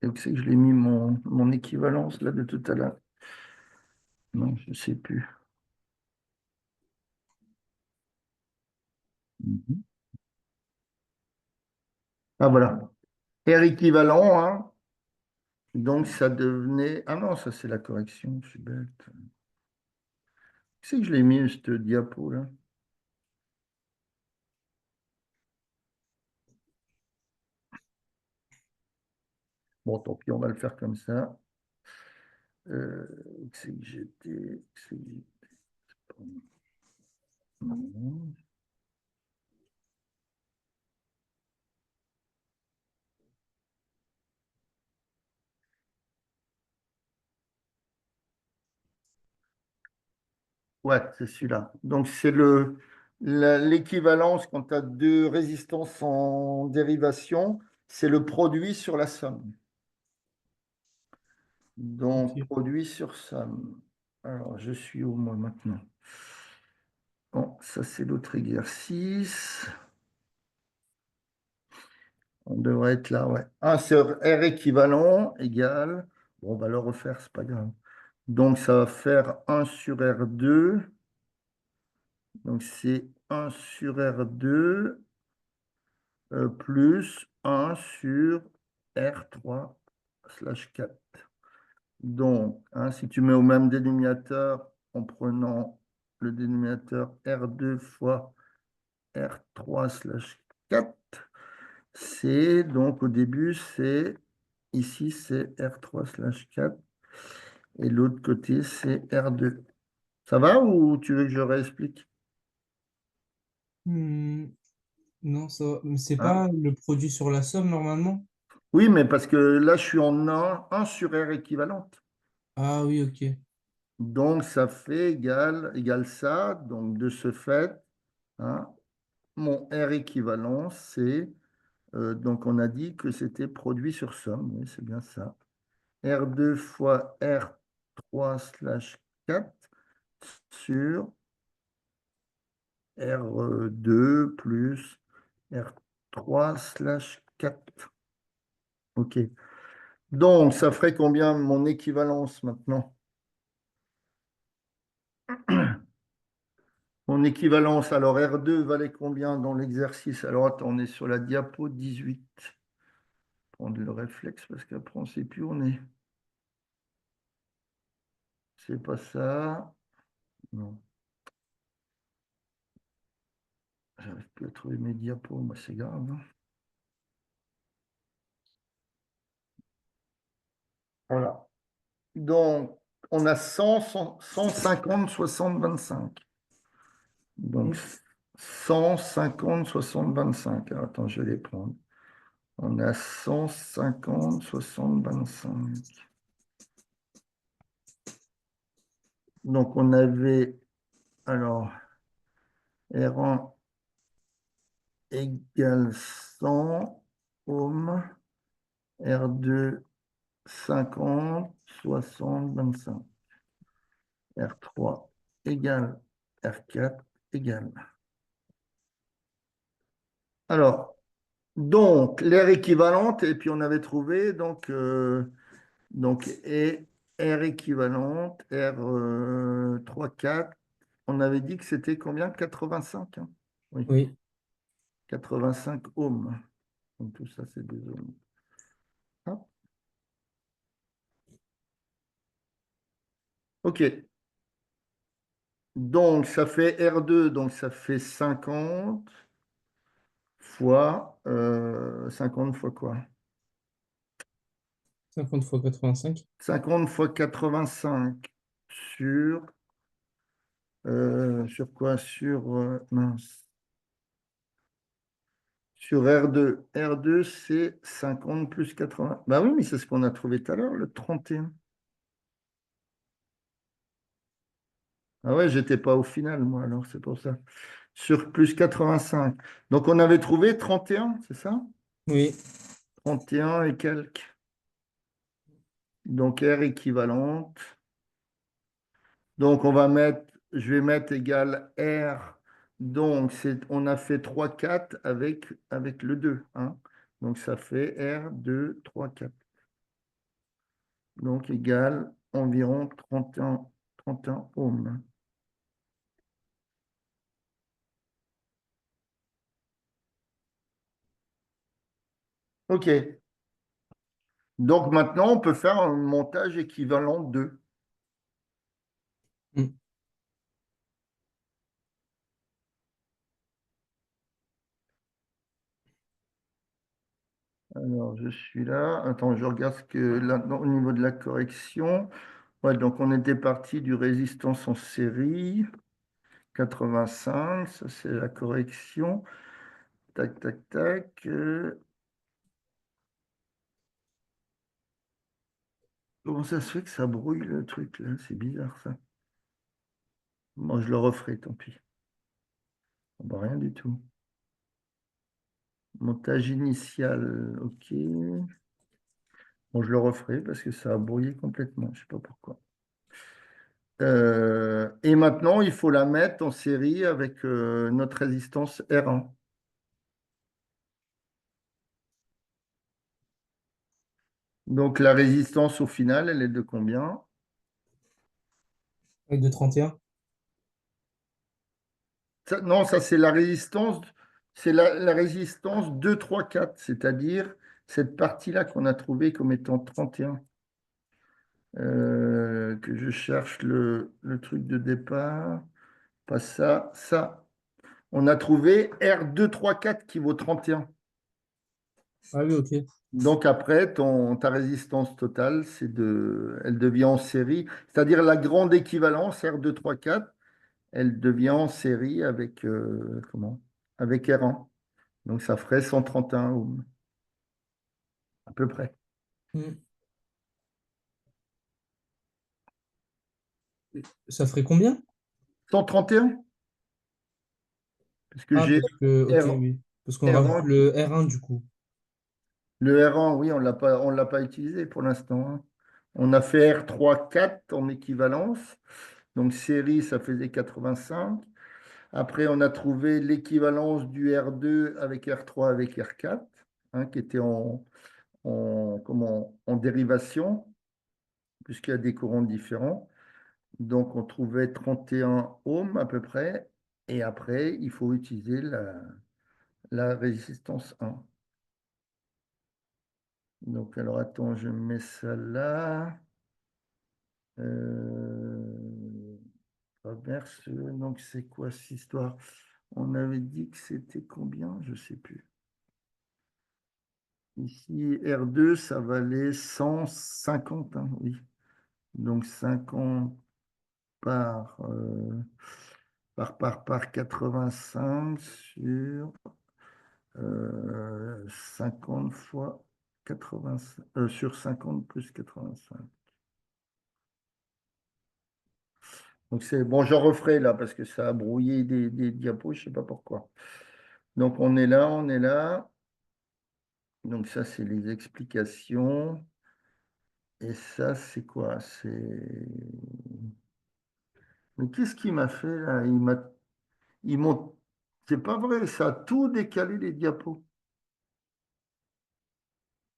Et où c'est que je l'ai mis mon équivalence là de tout à l'heure? Non, je ne sais plus. Mhm. Ah voilà. R équivalent, hein. Donc ça devenait. Ah non, ça c'est la correction, je suis bête. C'est que je l'ai mis, cette diapo là. Bon, tant pis, on va le faire comme ça. C'est que j'étais. C'est que non. Ouais, c'est celui-là. Donc c'est l'équivalence quand tu as deux résistances en dérivation, c'est le produit sur la somme. Donc, Ok. produit sur somme. Alors, je suis où moi maintenant? Bon, ça c'est l'autre exercice. On devrait être là, ouais. 1 sur R équivalent égale. Bon, on va le refaire, c'est pas grave. Donc, ça va faire 1 sur R2. Donc, c'est 1 sur R2 plus 1 sur R3/4. Donc, hein, si tu mets au même dénominateur en prenant le dénominateur R2 fois R3/4, c'est donc au début, ici c'est R3/4 et l'autre côté c'est R2. Ça va ou tu veux que je réexplique? Hmm. Non, ça va. Mais c'est Hein? pas le produit sur la somme normalement? Oui, mais parce que là, je suis en un sur R équivalente. Ah oui, ok. Donc, ça fait égal ça. Donc, de ce fait, hein, mon R équivalent, c'est, donc on a dit que c'était produit sur somme. Oui, c'est bien ça. R2 fois R3 slash 4 sur R2 plus R3 slash 4. OK. Donc, ça ferait combien mon équivalence maintenant? Mon équivalence, alors R2 valait combien dans l'exercice? Alors, attends, on est sur la diapo 18. Prendre le réflexe parce qu'après, on ne sait plus où on est. C'est pas ça. Non, j'arrive plus à trouver mes diapos. Moi, c'est grave, hein. Voilà. Donc, on a 150, 60, 25. Donc, Mm. 150, 60, 25. Alors, attends, je vais les prendre. On a 150, 60, 25. Donc, on avait, alors, R1 égale 100 ohms, R2 50, 60, 25. R3 égale R4 égale. Alors, donc, l'air équivalente, et puis on avait trouvé, donc et R équivalente, R 4, on avait dit que c'était combien? 85, hein. Oui, Oui, 85 ohms. Donc tout ça, c'est des ohms. Hop. OK. Donc, ça fait R2, donc ça fait 50 fois, 50 fois quoi? 50 fois 85. 50 fois 85 sur, sur quoi? Sur, mince, sur R2. R2, c'est 50 plus 80. Bah oui, mais c'est ce qu'on a trouvé tout à l'heure, le 31. Ah ouais, j'étais pas au final, moi, alors c'est pour ça. Sur plus 85. Donc on avait trouvé 31, c'est ça? Oui, 31 et quelques. Donc R équivalente. Donc, je vais mettre égal R. Donc, on a fait 3 4 avec le 2, hein. Donc, ça fait R 2 3 4. Donc, égal environ 31 ohms. OK. Donc, maintenant, on peut faire un montage équivalent 2. mm. Alors, je suis là. Attends, je regarde ce que là, au niveau de la correction. Ouais, donc, on était parti du résistance en série. 85, ça c'est la correction. Tac, tac, tac. Comment ça se fait que ça brouille le truc là? C'est bizarre ça. Moi, je le referai, tant pis. Ah bah, rien du tout. Montage initial, ok. Bon, je le referai parce que ça a brouillé complètement. Je ne sais pas pourquoi. Et maintenant, il faut la mettre en série avec notre résistance R1. Donc, la résistance au final, elle est de combien? Avec de 31. Non, ça c'est la résistance, c'est la résistance 2, 3, 4, c'est-à-dire cette partie-là qu'on a trouvée comme étant 31. Que je cherche le truc de départ. Pas ça, ça. On a trouvé R2, 3, 4 qui vaut 31. Ah oui, ok. Donc après, ta résistance totale, elle devient en série, c'est-à-dire la grande équivalence R2, 3, 4, elle devient en série avec, comment? Avec R1. Donc ça ferait 131 ohms, à peu près. Hmm. Ça ferait combien? 131, parce que Ah, j'ai parce que, ok, R, oui. Parce qu'on rajoute R1, le R1 du coup. le R1, oui, on l'a pas utilisé pour l'instant, hein. On a fait R3, 4 en équivalence. Donc série, ça faisait 85. Après, on a trouvé l'équivalence du R2 avec R3 avec R4, hein, qui était en dérivation, puisqu'il y a des courants différents. Donc, on trouvait 31 ohms à peu près. Et après, il faut utiliser la résistance 1. Donc, alors, attends, je mets ça là. Euh, donc, c'est quoi cette histoire? On avait dit que c'était combien? Je ne sais plus. Ici, R2, ça valait 150, hein, oui. Donc 50 par, par 85 sur 50 fois 85, sur 50 plus 85. Donc c'est bon, je referai là parce que ça a brouillé des diapos, je ne sais pas pourquoi. Donc on est là, on est là. Donc ça, c'est les explications. Et ça, c'est quoi? C'est. Mais qu'est-ce qu'il m'a fait là? Ils m'ont. C'est pas vrai, ça a tout décalé les diapos.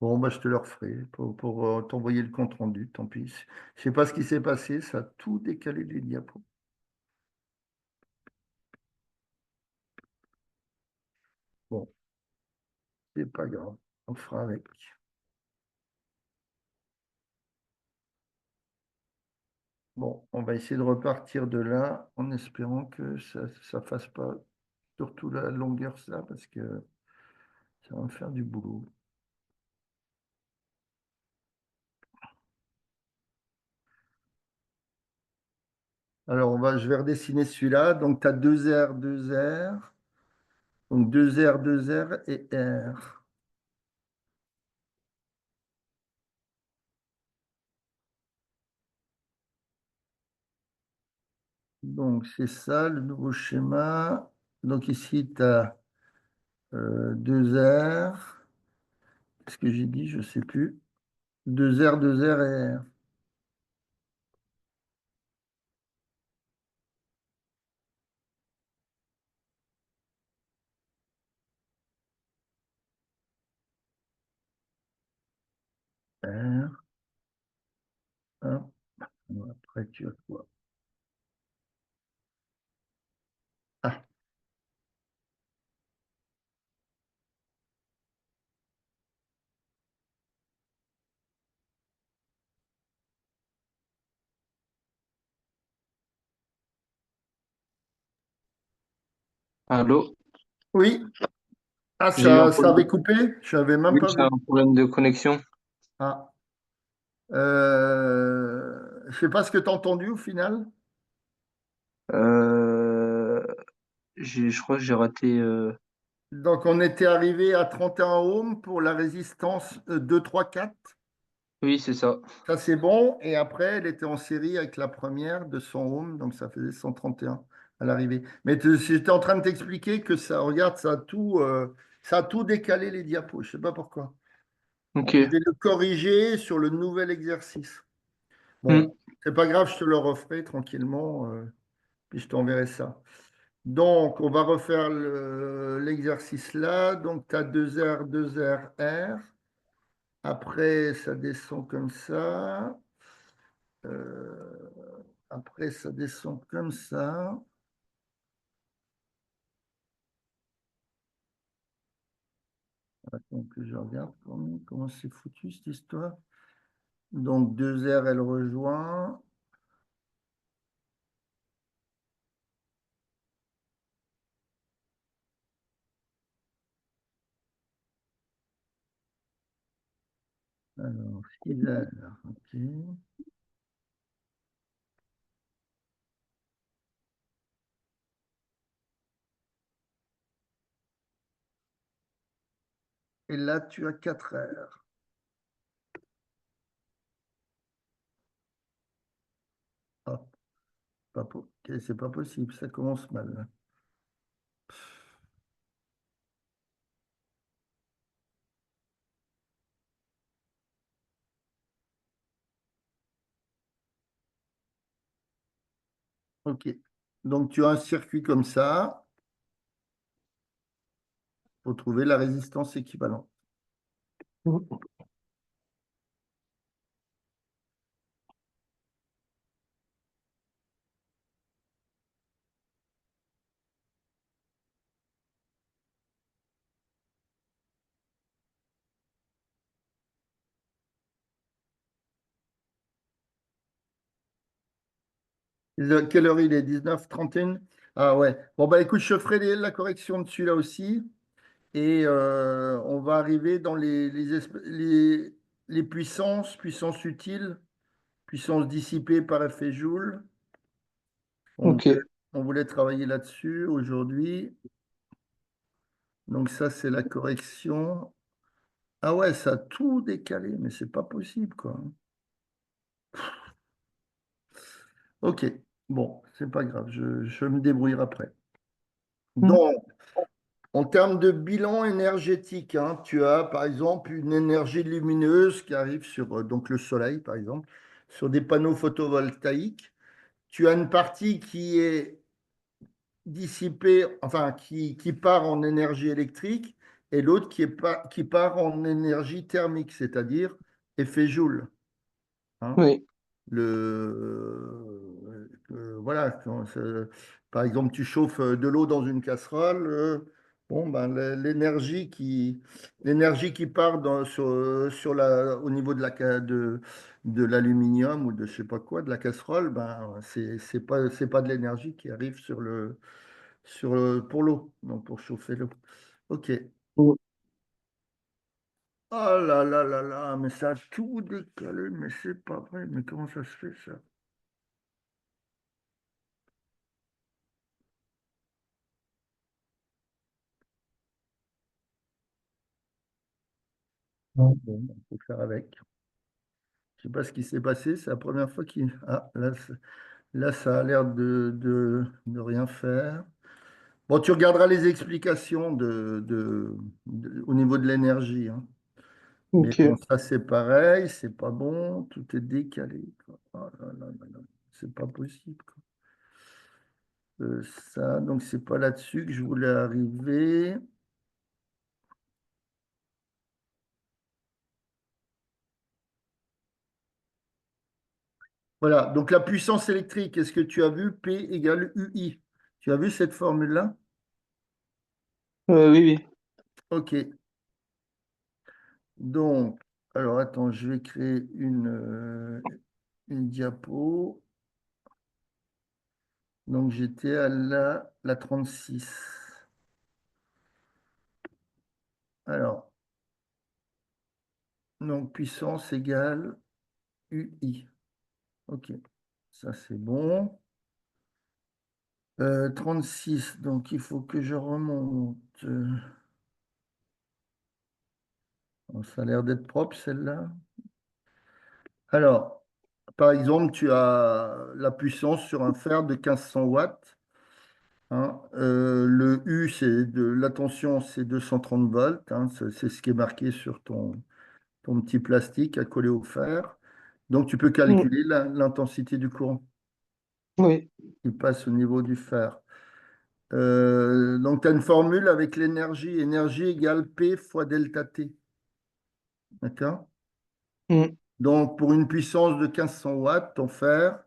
Bon, bah, je te le referai pour t'envoyer le compte rendu, tant pis. Je sais pas ce qui s'est passé, ça a tout décalé les diapos. Bon, c'est pas grave, on fera avec. Bon, on va essayer de repartir de là en espérant que ça ne fasse pas surtout la longueur ça, parce que ça va me faire du boulot. Alors, je vais redessiner celui-là. Donc, tu as 2 R, 2 R. Donc, 2 R, 2 R et R. Donc, c'est ça le nouveau schéma. Donc, ici, tu as 2 R. Qu'est-ce que j'ai dit? Je ne sais plus. 2 R, 2 R et R. R. Hop. Après, tu as quoi? Ah, Allô? oui. Ah, J'ai eu un ça problème de... avait coupé? Je n'avais même Oui, pas j'ai vu. un problème de connexion. Ah. Je ne sais pas ce que tu as entendu au final. Euh, je crois que j'ai raté. Donc, on était arrivé à 31 ohms pour la résistance 2, 3, 4. Oui, c'est ça. Ça, c'est bon. Et après, elle était en série avec la première de 100 ohms. Donc, ça faisait 131 à l'arrivée. Mais j'étais en train de t'expliquer que ça, regarde, ça a tout décalé les diapos. Je ne sais pas pourquoi. Ok. Je vais le corriger sur le nouvel exercice. Hmm. Bon, c'est pas grave, je te le referai tranquillement. Puis je t'enverrai ça. Donc, on va refaire l'exercice là. Donc, tu as 2 R, 2 R, R. Après, ça descend comme ça. Euh, Après, ça descend comme ça. Attends que je regarde comment c'est foutu cette histoire. Donc, 2 R, elle rejoint. Alors, 6 R, ok. Et là, tu as 4 R. Ah, ok, c'est pas possible, ça commence mal. Ok. Donc, tu as un circuit comme ça pour trouver la résistance équivalente. Quelle heure il est? 19h31? Ah ouais. Bon, bah écoute, je ferai la correction dessus là aussi. Et on va arriver dans les puissances, puissance utile, puissance dissipée par effet Joule. On Ok. voulait, on voulait travailler là-dessus aujourd'hui. Donc ça, c'est la correction. Ah ouais, ça a tout décalé, mais c'est pas possible, quoi. Ok, bon, c'est pas grave, je me débrouillerai après. Mm. Donc, en termes de bilan énergétique, hein, tu as par exemple une énergie lumineuse qui arrive sur donc le soleil, par exemple, sur des panneaux photovoltaïques. Tu as une partie qui est dissipée, enfin qui part en énergie électrique, et l'autre qui part en énergie thermique, c'est-à-dire effet Joule. Hein. Oui. Voilà, par exemple, tu chauffes de l'eau dans une casserole, bon, ben, l'énergie qui part au niveau de l'aluminium ou de je sais pas quoi, de la casserole, ben, c'est pas de l'énergie qui arrive pour l'eau, donc pour chauffer l'eau. Ok. Mm. Oh là là là là, mais ça a tout décalé, mais c'est pas vrai, mais comment ça se fait ça? Bon, il faut faire avec. Je sais pas ce qui s'est passé, c'est la première fois qu'il... Ah, là, ça a l'air de rien faire. Bon, tu regarderas les explications au niveau de l'énergie. Hein. Mais Ok. bon, ça, c'est pareil, c'est pas bon, tout est décalé. Quoi. Oh là là là là, c'est pas possible. Quoi. Ça, donc, c'est pas là-dessus que je voulais arriver. Voilà, donc la puissance électrique, est-ce que tu as vu P égale UI? Tu as vu cette formule-là? Oui, oui. Ok. Donc, alors attends, je vais créer une diapo. Donc, j'étais à la 36. Alors, donc puissance égale UI. Ok, ça c'est bon. 36, donc il faut que je remonte. Bon, ça a l'air d'être propre celle-là. Alors, par exemple, tu as la puissance sur un fer de 1500 watts. Hein. Le U, la tension, c'est 230 volts. Hein. C'est ce qui est marqué sur ton petit plastique accolé au fer. Donc, tu peux Mm. calculer l'intensité du courant Oui. qui passe au niveau du fer. Donc, tu as une formule avec l'énergie. Énergie égale P fois delta T. D'accord? Mm. Donc, pour une puissance de 1500 watts, ton fer,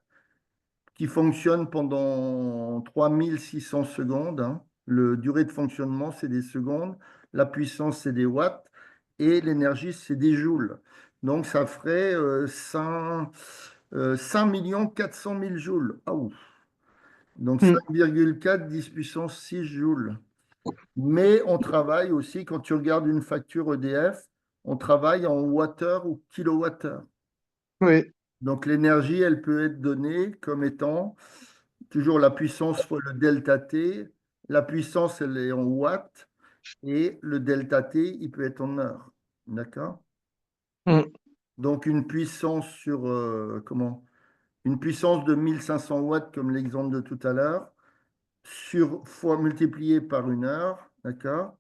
qui fonctionne pendant 3600 secondes. Hein. Le durée de fonctionnement, c'est des secondes. La puissance, c'est des watts. Et l'énergie, c'est des joules. Donc, ça ferait 5 400 000 joules. Ah, ouf. Donc, Mm. 5,4 10 puissance 6 joules. Mais on travaille aussi, quand tu regardes une facture EDF, on travaille en wattheure ou kilowattheure. Oui. Donc l'énergie, elle peut être donnée comme étant toujours la puissance fois le delta T. La puissance, elle est en watts et le delta T, il peut être en heures. D'accord? Mm. Donc une puissance une puissance de 1500 watts, comme l'exemple de tout à l'heure, fois multiplié par une heure, d'accord?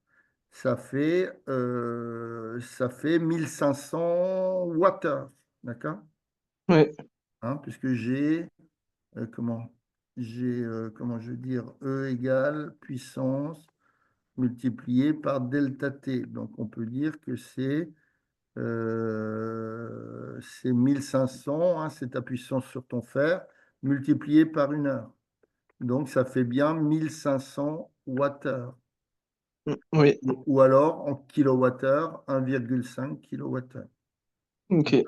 Ça fait 1500 watts-heure, d'accord? Oui, Hein, puisque j'ai, comment je veux dire, E égale puissance multiplié par delta T. Donc on peut dire que c'est 1500, hein, c'est ta puissance sur ton fer, multiplié par une heure. Donc ça fait bien 1500 watts-heure. oui, Ou alors en kilowattheure, 1,5 kilowattheure. ok.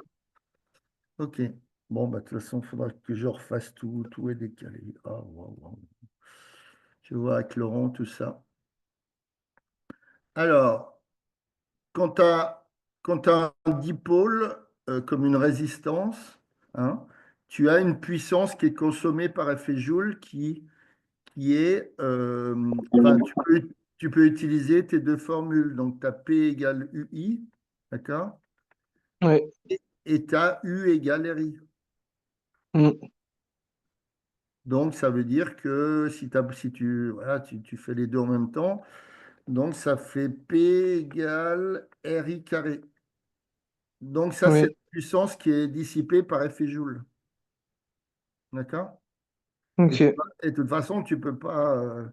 Ok. Bon, bah, de toute façon, il faudra que je refasse tout, tout est décalé. Ah, waouh, waouh. Je vois avec Laurent tout ça. Alors, quand tu as, un dipôle comme une résistance, hein, tu as une puissance qui est consommée par effet Joule qui est, enfin, tu peux utiliser tes deux formules. Donc, tu as P égale UI, d'accord? Oui. Et tu as U égale RI. Mm. Donc, ça veut dire que voilà, tu fais les deux en même temps, donc ça fait P égale RI carré. Donc, ça, c'est Oui, la puissance qui est dissipée par effet Joule. D'accord? Et, ok. et de toute façon, tu peux pas.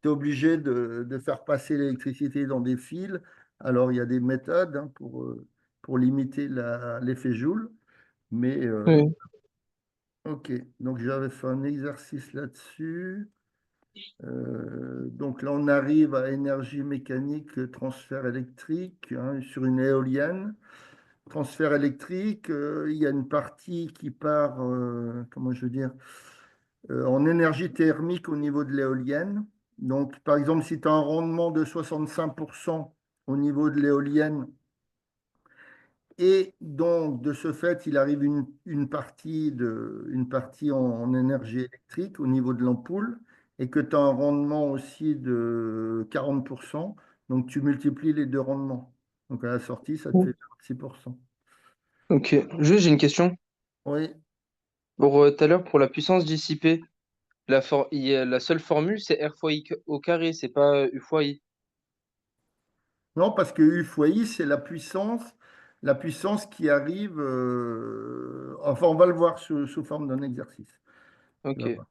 Tu es obligé de faire passer l'électricité dans des fils. Alors, il y a des méthodes, hein, pour limiter l'effet Joule. Mais, Oui, OK. Donc, j'avais fait un exercice là-dessus. Donc là, on arrive à énergie mécanique, transfert électrique, hein, sur une éolienne. Transfert électrique, il y a une partie qui part, comment je veux dire, en énergie thermique au niveau de l'éolienne. Donc, par exemple, si tu as un rendement de 65% au niveau de l'éolienne, et donc, de ce fait, il arrive une partie en énergie électrique au niveau de l'ampoule et que tu as un rendement aussi de 40%. Donc, tu multiplies les deux rendements. Donc, à la sortie, ça te fait 6%. ok. Juste, j'ai une question. Oui. Pour tout à l'heure, pour la puissance dissipée, la seule formule, c'est R fois I au carré, c'est pas U fois I. Non, parce que U fois I, c'est la puissance qui arrive. Enfin, on va le voir sous forme d'un exercice. Tu vas Ok. voir,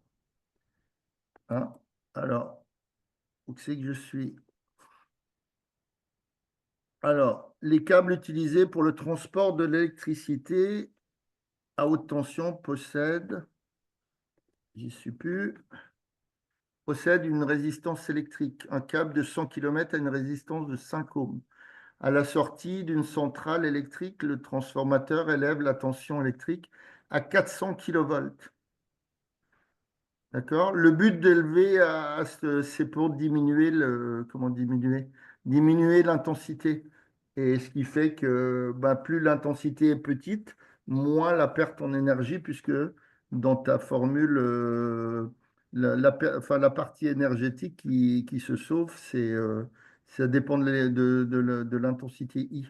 hein. Alors, où c'est que je suis? Alors, les câbles utilisés pour le transport de l'électricité à haute tension j'y suis plus, possèdent une résistance électrique. Un câble de 100 km a une résistance de 5 ohms. À la sortie d'une centrale électrique, le transformateur élève la tension électrique à 400 kilovolts. D'accord? Le but d'élever c'est pour diminuer comment diminuer? Diminuer l'intensité. Et ce qui fait que ben, plus l'intensité est petite, moins la perte en énergie, puisque dans ta formule, enfin, la partie énergétique qui se sauve, ça dépend de l'intensité I.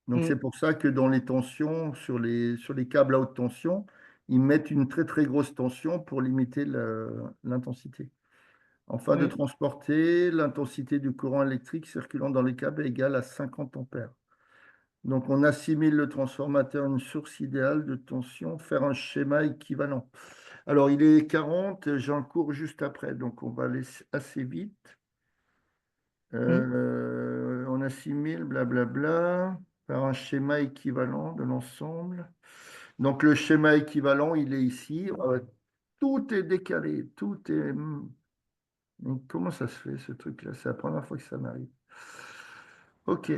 Donc Mm. c'est pour ça que dans les tensions, sur les câbles à haute tension, ils mettent une très très grosse tension pour limiter l'intensité. Afin de Oui. transporter, l'intensité du courant électrique circulant dans les câbles est égale à 50 ampères. Donc on assimile le transformateur à une source idéale de tension, faire un schéma équivalent. Alors il est 40, j'ai un cours juste après, donc on va aller assez vite. Mm. On assimile, blablabla, par un schéma équivalent de l'ensemble. Donc le schéma équivalent, il est ici. Tout est décalé, tout est. Donc, comment ça se fait ce truc-là? C'est la première fois que ça m'arrive. Ok.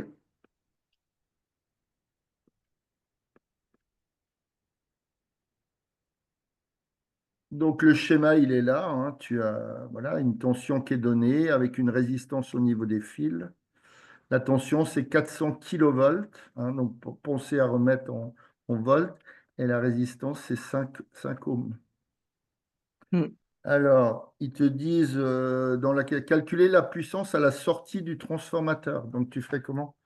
Donc le schéma, il est là, hein. Tu as voilà, une tension qui est donnée avec une résistance au niveau des fils. La tension, c'est 400 kilovolts, hein, donc pour penser à remettre en volts. Et la résistance, c'est 5 ohms. Mm. Alors, ils te disent calculer la puissance à la sortie du transformateur. Donc, tu ferais comment?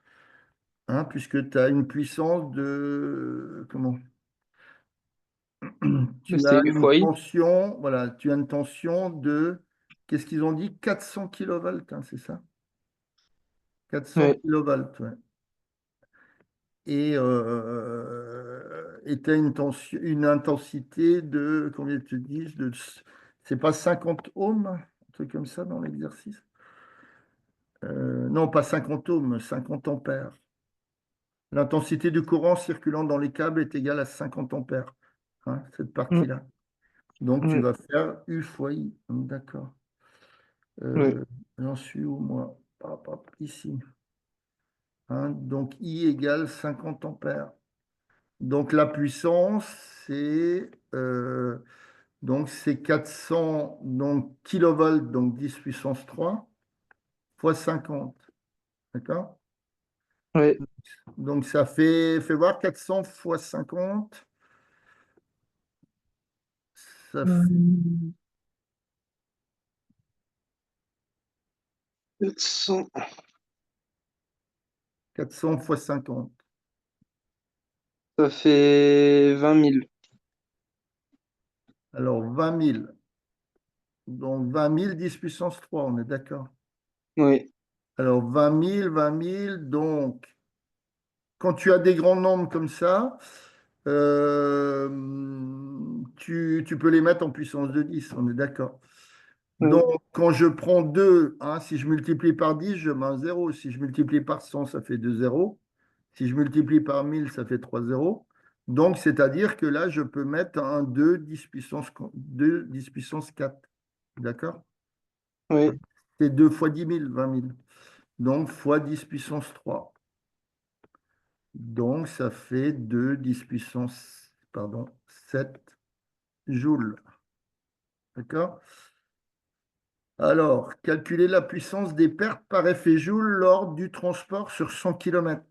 Hein, puisque tu as une puissance de... Comment? Tu as C'est U une fois I. tension, voilà, tu as une tension de... Qu'est-ce qu'ils ont dit? 400 kilovolts, hein, c'est ça? 400 Ouais. kilovolts, ouais. Et tu as une intensité de... Combien tu dis? C'est pas 50 ohms, un truc comme ça dans l'exercice? Non, pas 50 ohms, 50 ampères. L'intensité du courant circulant dans les câbles est égale à 50 ampères, hein, cette Mm, partie-là. Donc, tu mm, vas faire U fois I. D'accord. ouais. Euh, J'en suis où, moi? Hop, hop, ici. Hein, donc, I égale 50 ampères. Donc, la puissance, c'est 400 donc, kilovolts, donc 10 puissance 3, fois 50. D'accord? Ouais. Donc, fais voir 400 fois 50. Ça fait Hmm. 700. 400 fois 50. Ça fait 20 000. Alors, 20 000. Donc, 20 000 10 puissance 3, on est d'accord. Oui. Alors, 20 000. Donc, quand tu as des grands nombres comme ça, euh, tu peux les mettre en puissance de 10, on est d'accord. Donc, Oui. quand je prends 2, hein, si je multiplie par 10, je mets un 0. Si je multiplie par 100, ça fait 2 zéros. Si je multiplie par 1000, ça fait 3 zéros. Donc, c'est-à-dire que là, je peux mettre un 2 10 puissance 4. D'accord? Oui. C'est 2 fois 10 000, 20 000. Donc, fois 10 puissance 3. Donc, ça fait 2 10 puissance, pardon, 7 joules. D'accord? Alors, calculer la puissance des pertes par effet joule lors du transport sur 100 km.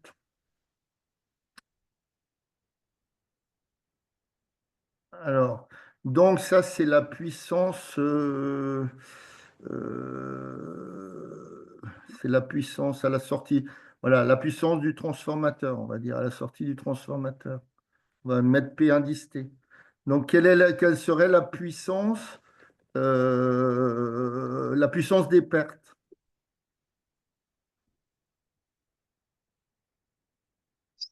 Alors, donc ça, c'est la puissance, c'est la puissance à la sortie. Voilà, la puissance du transformateur, on va dire, à la sortie du transformateur. On va mettre P indice T. Donc, quelle serait la puissance des pertes?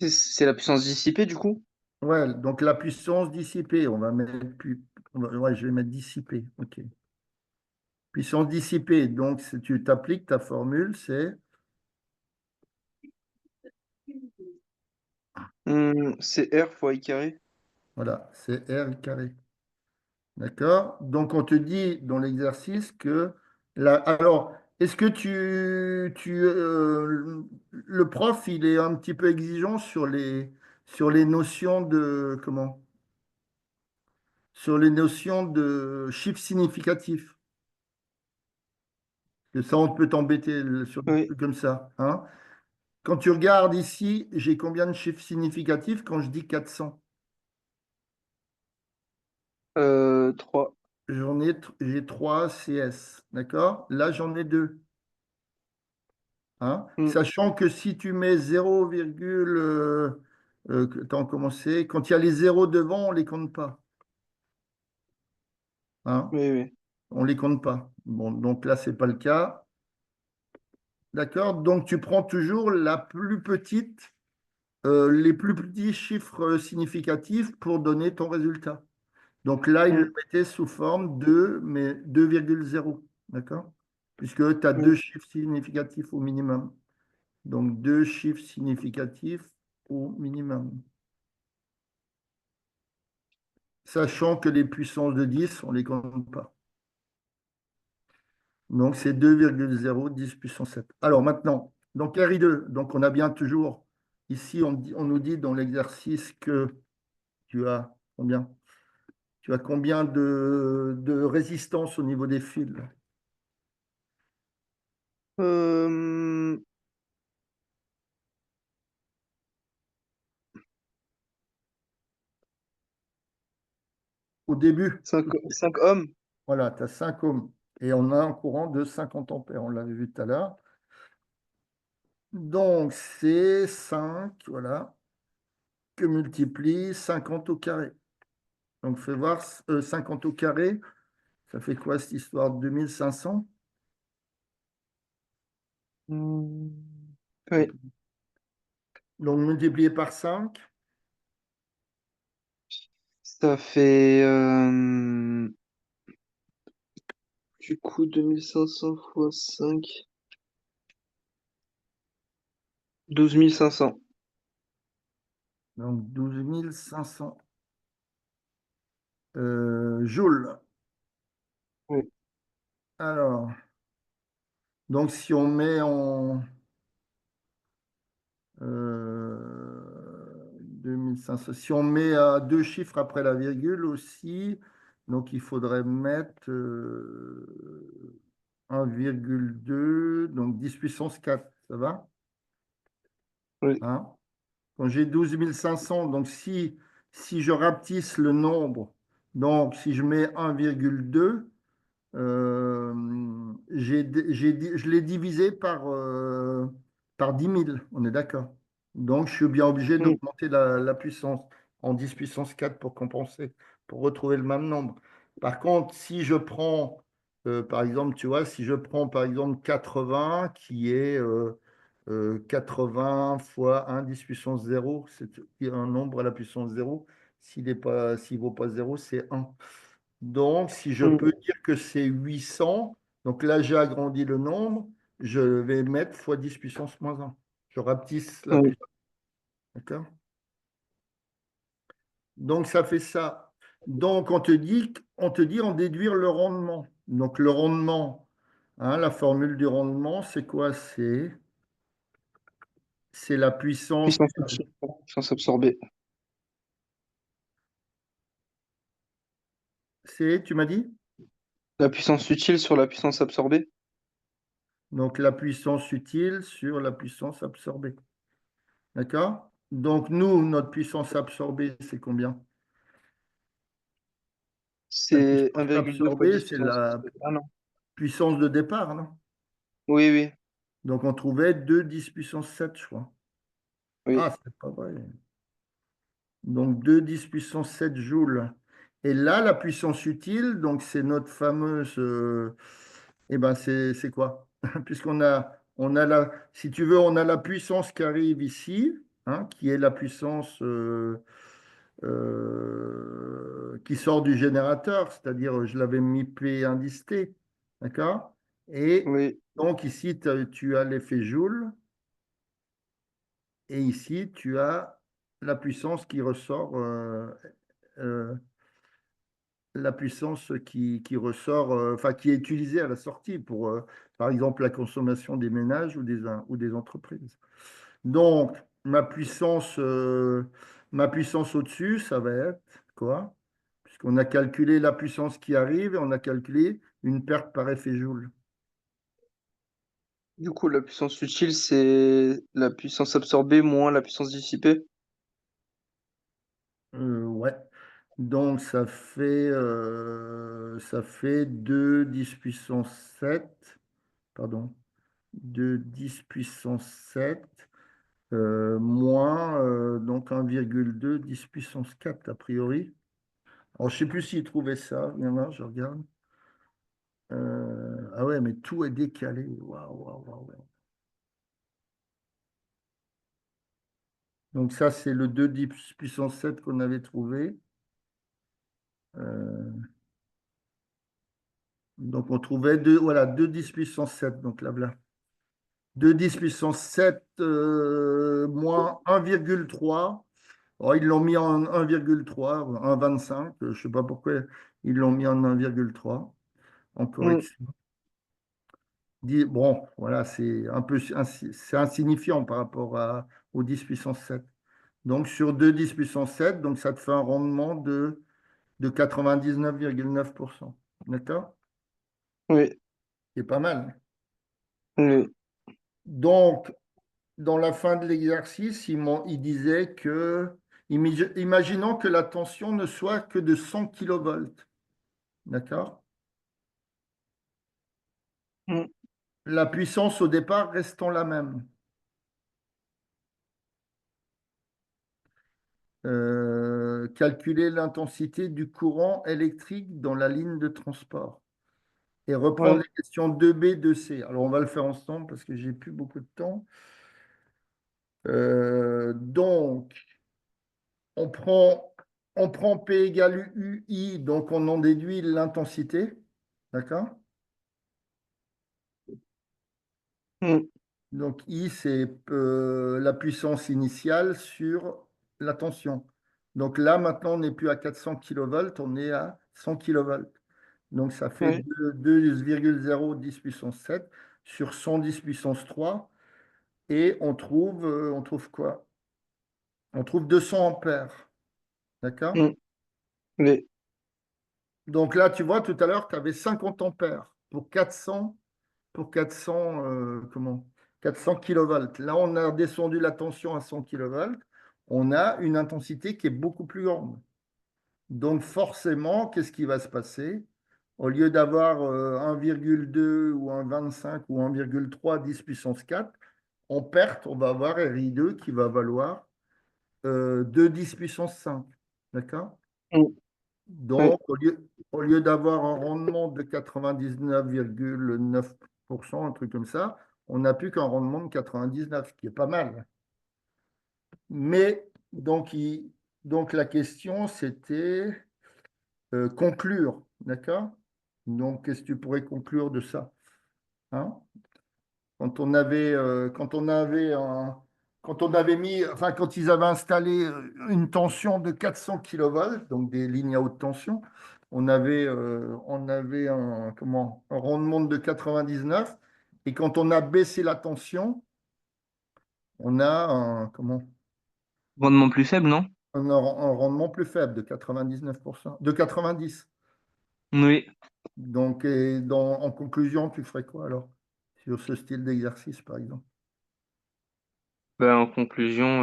C'est la puissance dissipée, du coup? Ouais, donc la puissance dissipée, ouais, je vais mettre dissipée. OK. Puissance dissipée, donc si tu t'appliques ta formule, c'est C'est R fois I carré. voilà, c'est R carré. D'accord? Donc on te dit dans l'exercice que alors, est-ce que le prof, il est un petit peu exigeant sur les notions de comment? Sur les notions de chiffres significatifs. Que ça, on peut t'embêter sur des Oui. trucs comme ça, hein? Quand tu regardes ici, j'ai combien de chiffres significatifs quand je dis 400? 3. J'ai 3 CS, d'accord? Là, j'en ai 2, hein? Sachant que si tu mets 0, attends, comment c'est? Quand il y a les zéros devant, on ne les compte pas, hein? Oui, oui. On ne les compte pas. Bon, donc là, ce n'est pas le cas, d'accord? Donc, tu prends toujours les plus petits chiffres significatifs pour donner ton résultat. Donc là, il le Mm, mettait sous forme de mais 2,0, d'accord? Puisque tu as deux oui. chiffres significatifs au minimum. Donc deux chiffres significatifs au minimum. Sachant que les puissances de 10, on ne les compte pas. Donc c'est 2,0 10 puissance 7. Alors maintenant, donc RI2, donc on a bien toujours, ici on nous dit dans l'exercice que tu as combien? Tu as combien de résistance au niveau des fils? Euh, Au début, 5 ohms. Voilà, tu as 5 ohms. Et on a un courant de 50 ampères, on l'avait vu tout à l'heure. Donc, c'est 5, voilà, que multiplie 50 au carré. Donc, fais voir, 50 au carré, ça fait quoi cette histoire de 2500? Oui, Donc, multiplié par 5, ça fait du coup 2500 fois 5, 12 500. donc 12 500 joules. Oui. Alors, donc si on met en 2500, si on met à deux chiffres après la virgule aussi, donc il faudrait mettre 1,2, donc 10 puissance 4, ça va? Oui. Hein? Quand j'ai 12 500, donc si je rapetisse le nombre, donc si je mets 1,2, je l'ai divisé par 10 000, on est d'accord. Donc, je suis bien obligé Mm. d'augmenter la puissance en 10 puissance 4 pour compenser, pour retrouver le même nombre. Par contre, si je prends, par exemple, tu vois, si je prends par exemple 80, qui est 80 fois 1 10 puissance 0, c'est un nombre à la puissance 0. S'il vaut pas 0, c'est 1. Donc, si je peux Mm. dire que c'est 800, donc là, j'ai agrandi le nombre, je vais mettre fois 10 puissance moins 1. Je rapetisse la Oui. puissance. D'accord? Donc, ça fait ça. Donc, on te dit en déduire le rendement. Donc, le rendement, hein, la formule du rendement, c'est quoi? C'est la puissance. Puissance utile, puissance absorbée. Tu m'as dit? La puissance utile sur la puissance absorbée, Donc, la puissance utile sur la puissance absorbée. D'accord? Donc, nous, notre puissance absorbée, c'est combien? La c'est puissance 1,2 fois absorbée, 10 c'est puissance. la Ah non. puissance de départ, non? Oui, oui, Donc, on trouvait 2 10 puissance 7, je crois. oui, Ah, c'est pas vrai. Donc, 2 10 puissance 7 joules. Et là, la puissance utile, donc c'est notre fameuse. Eh ben, c'est quoi? Si tu veux, on a la puissance qui arrive ici, hein, qui est la puissance qui sort du générateur, c'est-à-dire, je l'avais mis P indice T, d'accord? Et oui, donc, ici, tu as l'effet Joule, et ici, tu as la puissance qui ressort, euh, la puissance qui ressort, enfin, qui est utilisée à la sortie pour, par exemple, la consommation des ménages ou des entreprises. Donc, ma puissance au-dessus, ça va être quoi? Puisqu'on a calculé la puissance qui arrive et on a calculé une perte par effet Joule. Du coup, la puissance utile, c'est la puissance absorbée moins la puissance dissipée. Ouais. Donc, ça fait 2 10 puissance 7, pardon, 2 10 puissance 7 moins donc 1,2 10 puissance 4 a priori. Alors, je ne sais plus s'il trouvait ça. Viens là, je regarde. Ah ouais, mais tout est décalé. Waouh, waouh, waouh, waouh. Donc ça, c'est le 2 10 puissance 7 qu'on avait trouvé. Euh, donc on trouvait voilà, 2 10 puissance 7. Donc là, voilà. 2 10 puissance 7 moins 1,3. Oh, ils l'ont mis en 1,3, 1,25. Je ne sais pas pourquoi ils l'ont mis en 1,3 en Mm. correction. Bon, voilà, c'est insignifiant par rapport au 10 puissance 7. Donc, sur 2 10 puissance 7, donc ça te fait un rendement de 99,9%. D'accord? Oui, C'est pas mal. oui. Donc, dans la fin de l'exercice, il disait que, imaginons que la tension ne soit que de 100 kilovolts. D'accord? Mm. La puissance au départ restant la même. Calculer l'intensité du courant électrique dans la ligne de transport. Et reprendre Ouais. les questions 2B, 2C. Alors, on va le faire ensemble parce que j'ai plus beaucoup de temps. Donc, on prend, on prend P égale UI, donc on en déduit l'intensité. D'accord? Mm. Donc, I, c'est la puissance initiale sur la tension. Donc là, maintenant, on n'est plus à 400 kilovolts, on est à 100 kilovolts. Donc, ça fait Ouais. 2,010 puissance 7 sur 110 puissance 3. Et on trouve quoi? On trouve 200 ampères. D'accord? Mm. Oui. Donc là, tu vois, tout à l'heure, tu avais 50 ampères pour 400, 400 kilovolts. Là, on a descendu la tension à 100 kilovolts. On a une intensité qui est beaucoup plus grande. Donc forcément, qu'est-ce qui va se passer? Au lieu d'avoir 1,2 ou 1,25 ou 1,3 10 puissance 4, en perte, on va avoir RI2 qui va valoir 2 10 puissance 5. D'accord? Mm. Donc, Oui. au lieu d'avoir un rendement de 99,9%, un truc comme ça, on n'a plus qu'un rendement de 99, ce qui est pas mal. Mais donc la question, c'était conclure, d'accord? Donc, qu'est-ce que tu pourrais conclure de ça? Hein? Quand on avait mis, enfin, quand ils avaient installé une tension de 400 kilovolts, donc des lignes à haute tension, on avait un rendement de 99. Et quand on a baissé la tension, on a Rendement plus faible, non? un rendement plus faible de 99%, de 90. Oui. Donc, en conclusion, tu ferais quoi alors sur ce style d'exercice, par exemple? Ben, en conclusion,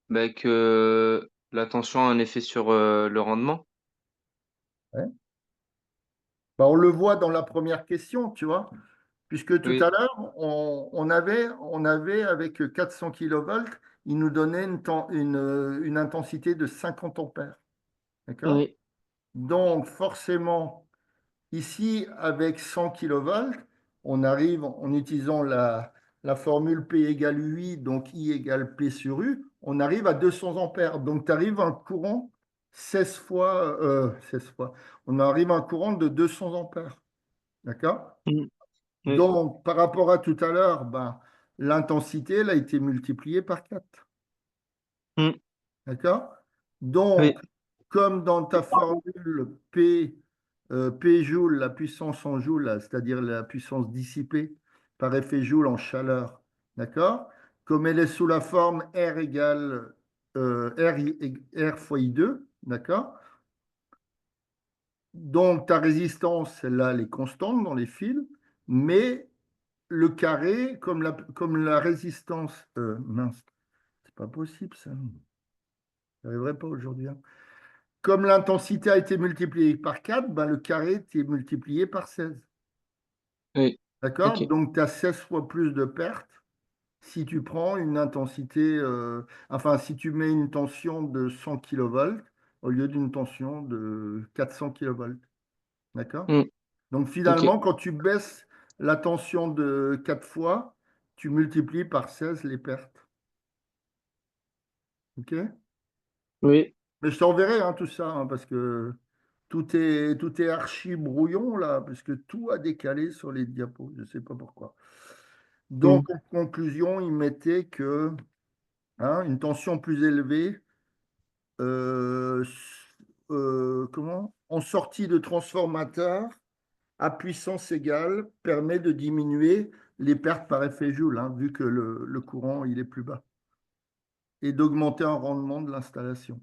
ben, que la tension a un effet sur le rendement. Ouais. Bah, on le voit dans la première question, tu vois, puisque tout à Oui. l'heure, on avait avec 400 kilovolts, il nous donnait une intensité de 50 ampères. D'accord? Oui. Donc, forcément, ici, avec 100 kilovolts, on arrive en utilisant la formule P égale UI, donc I égale P sur U, on arrive à 200 ampères. Donc, tu arrives à un courant 16 fois, on arrive à un courant de 200 ampères. D'accord? Mm. Oui. Donc, par rapport à tout à l'heure, ben, l'intensité, elle a été multipliée par 4. Mm. D'accord? Donc, Oui. comme dans ta formule P joule, la puissance en joule, là, c'est-à-dire la puissance dissipée par effet joule en chaleur, d'accord? Comme elle est sous la forme R égale R fois I2, d'accord? Donc, ta résistance, là, elle est constante dans les fils, mais le carré, comme la résistance, mince, c'est pas possible ça. Je n'arriverai pas aujourd'hui, hein. Comme l'intensité a été multipliée par 4, ben, le carré est multiplié par 16. Oui. D'accord? Ok. Donc, tu as 16 fois plus de pertes si tu prends une intensité, enfin, si tu mets une tension de 100 kilovolts au lieu d'une tension de 400 kilovolts. D'accord? Mm. Donc, Ok. finalement, quand tu baisses la tension de 4 fois, tu multiplies par 16 les pertes. OK? Oui. Mais je t'enverrai hein, tout ça, hein, parce que tout est archi brouillon là, parce que tout a décalé sur les diapos. Je ne sais pas pourquoi. Mm. Donc, en conclusion, il mettait que une tension plus élevée, euh, en sortie de transformateur à puissance égale, permet de diminuer les pertes par effet Joule, hein, vu que le courant il est plus bas, et d'augmenter un rendement de l'installation.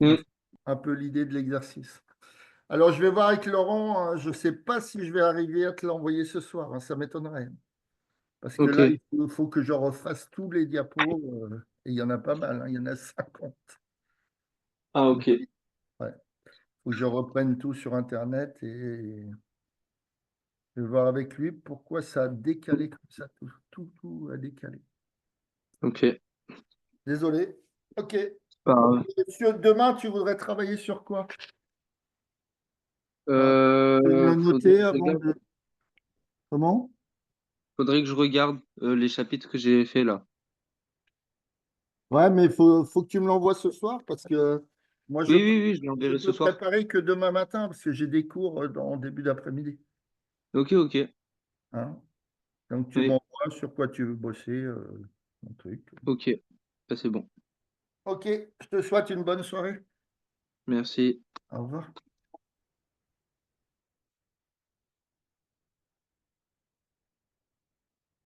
Donc, Mm. un peu l'idée de l'exercice. Alors, je vais voir avec Laurent. Je ne sais pas si je vais arriver à te l'envoyer ce soir, hein, ça m'étonnerait. Parce que là, Ok. il faut que je refasse tous les diapos. Et il y en a pas mal, hein, il y en a 50. Ah, ok. Ouais. faut que je reprenne tout sur Internet et je vais voir avec lui pourquoi ça a décalé comme ça. Tout a décalé. Ok. Désolé. Ok. Pas grave. Monsieur, demain, tu voudrais travailler sur quoi? Je vais me le Faudrait noter que je avant regarde, de. Comment? faudrait que je regarde les chapitres que j'ai fait là. Ouais, mais il faut que tu me l'envoies ce soir parce que moi, Oui, oui, oui, je je l'enverrai ce peux soir. préparer que demain matin parce que j'ai des cours en début d'après-midi. Ok, ok. Hein. Donc, tu Oui, m'envoies sur quoi tu veux bosser, mon truc. ok. Ça, c'est bon. Ok, je te souhaite une bonne soirée. Merci. Au revoir.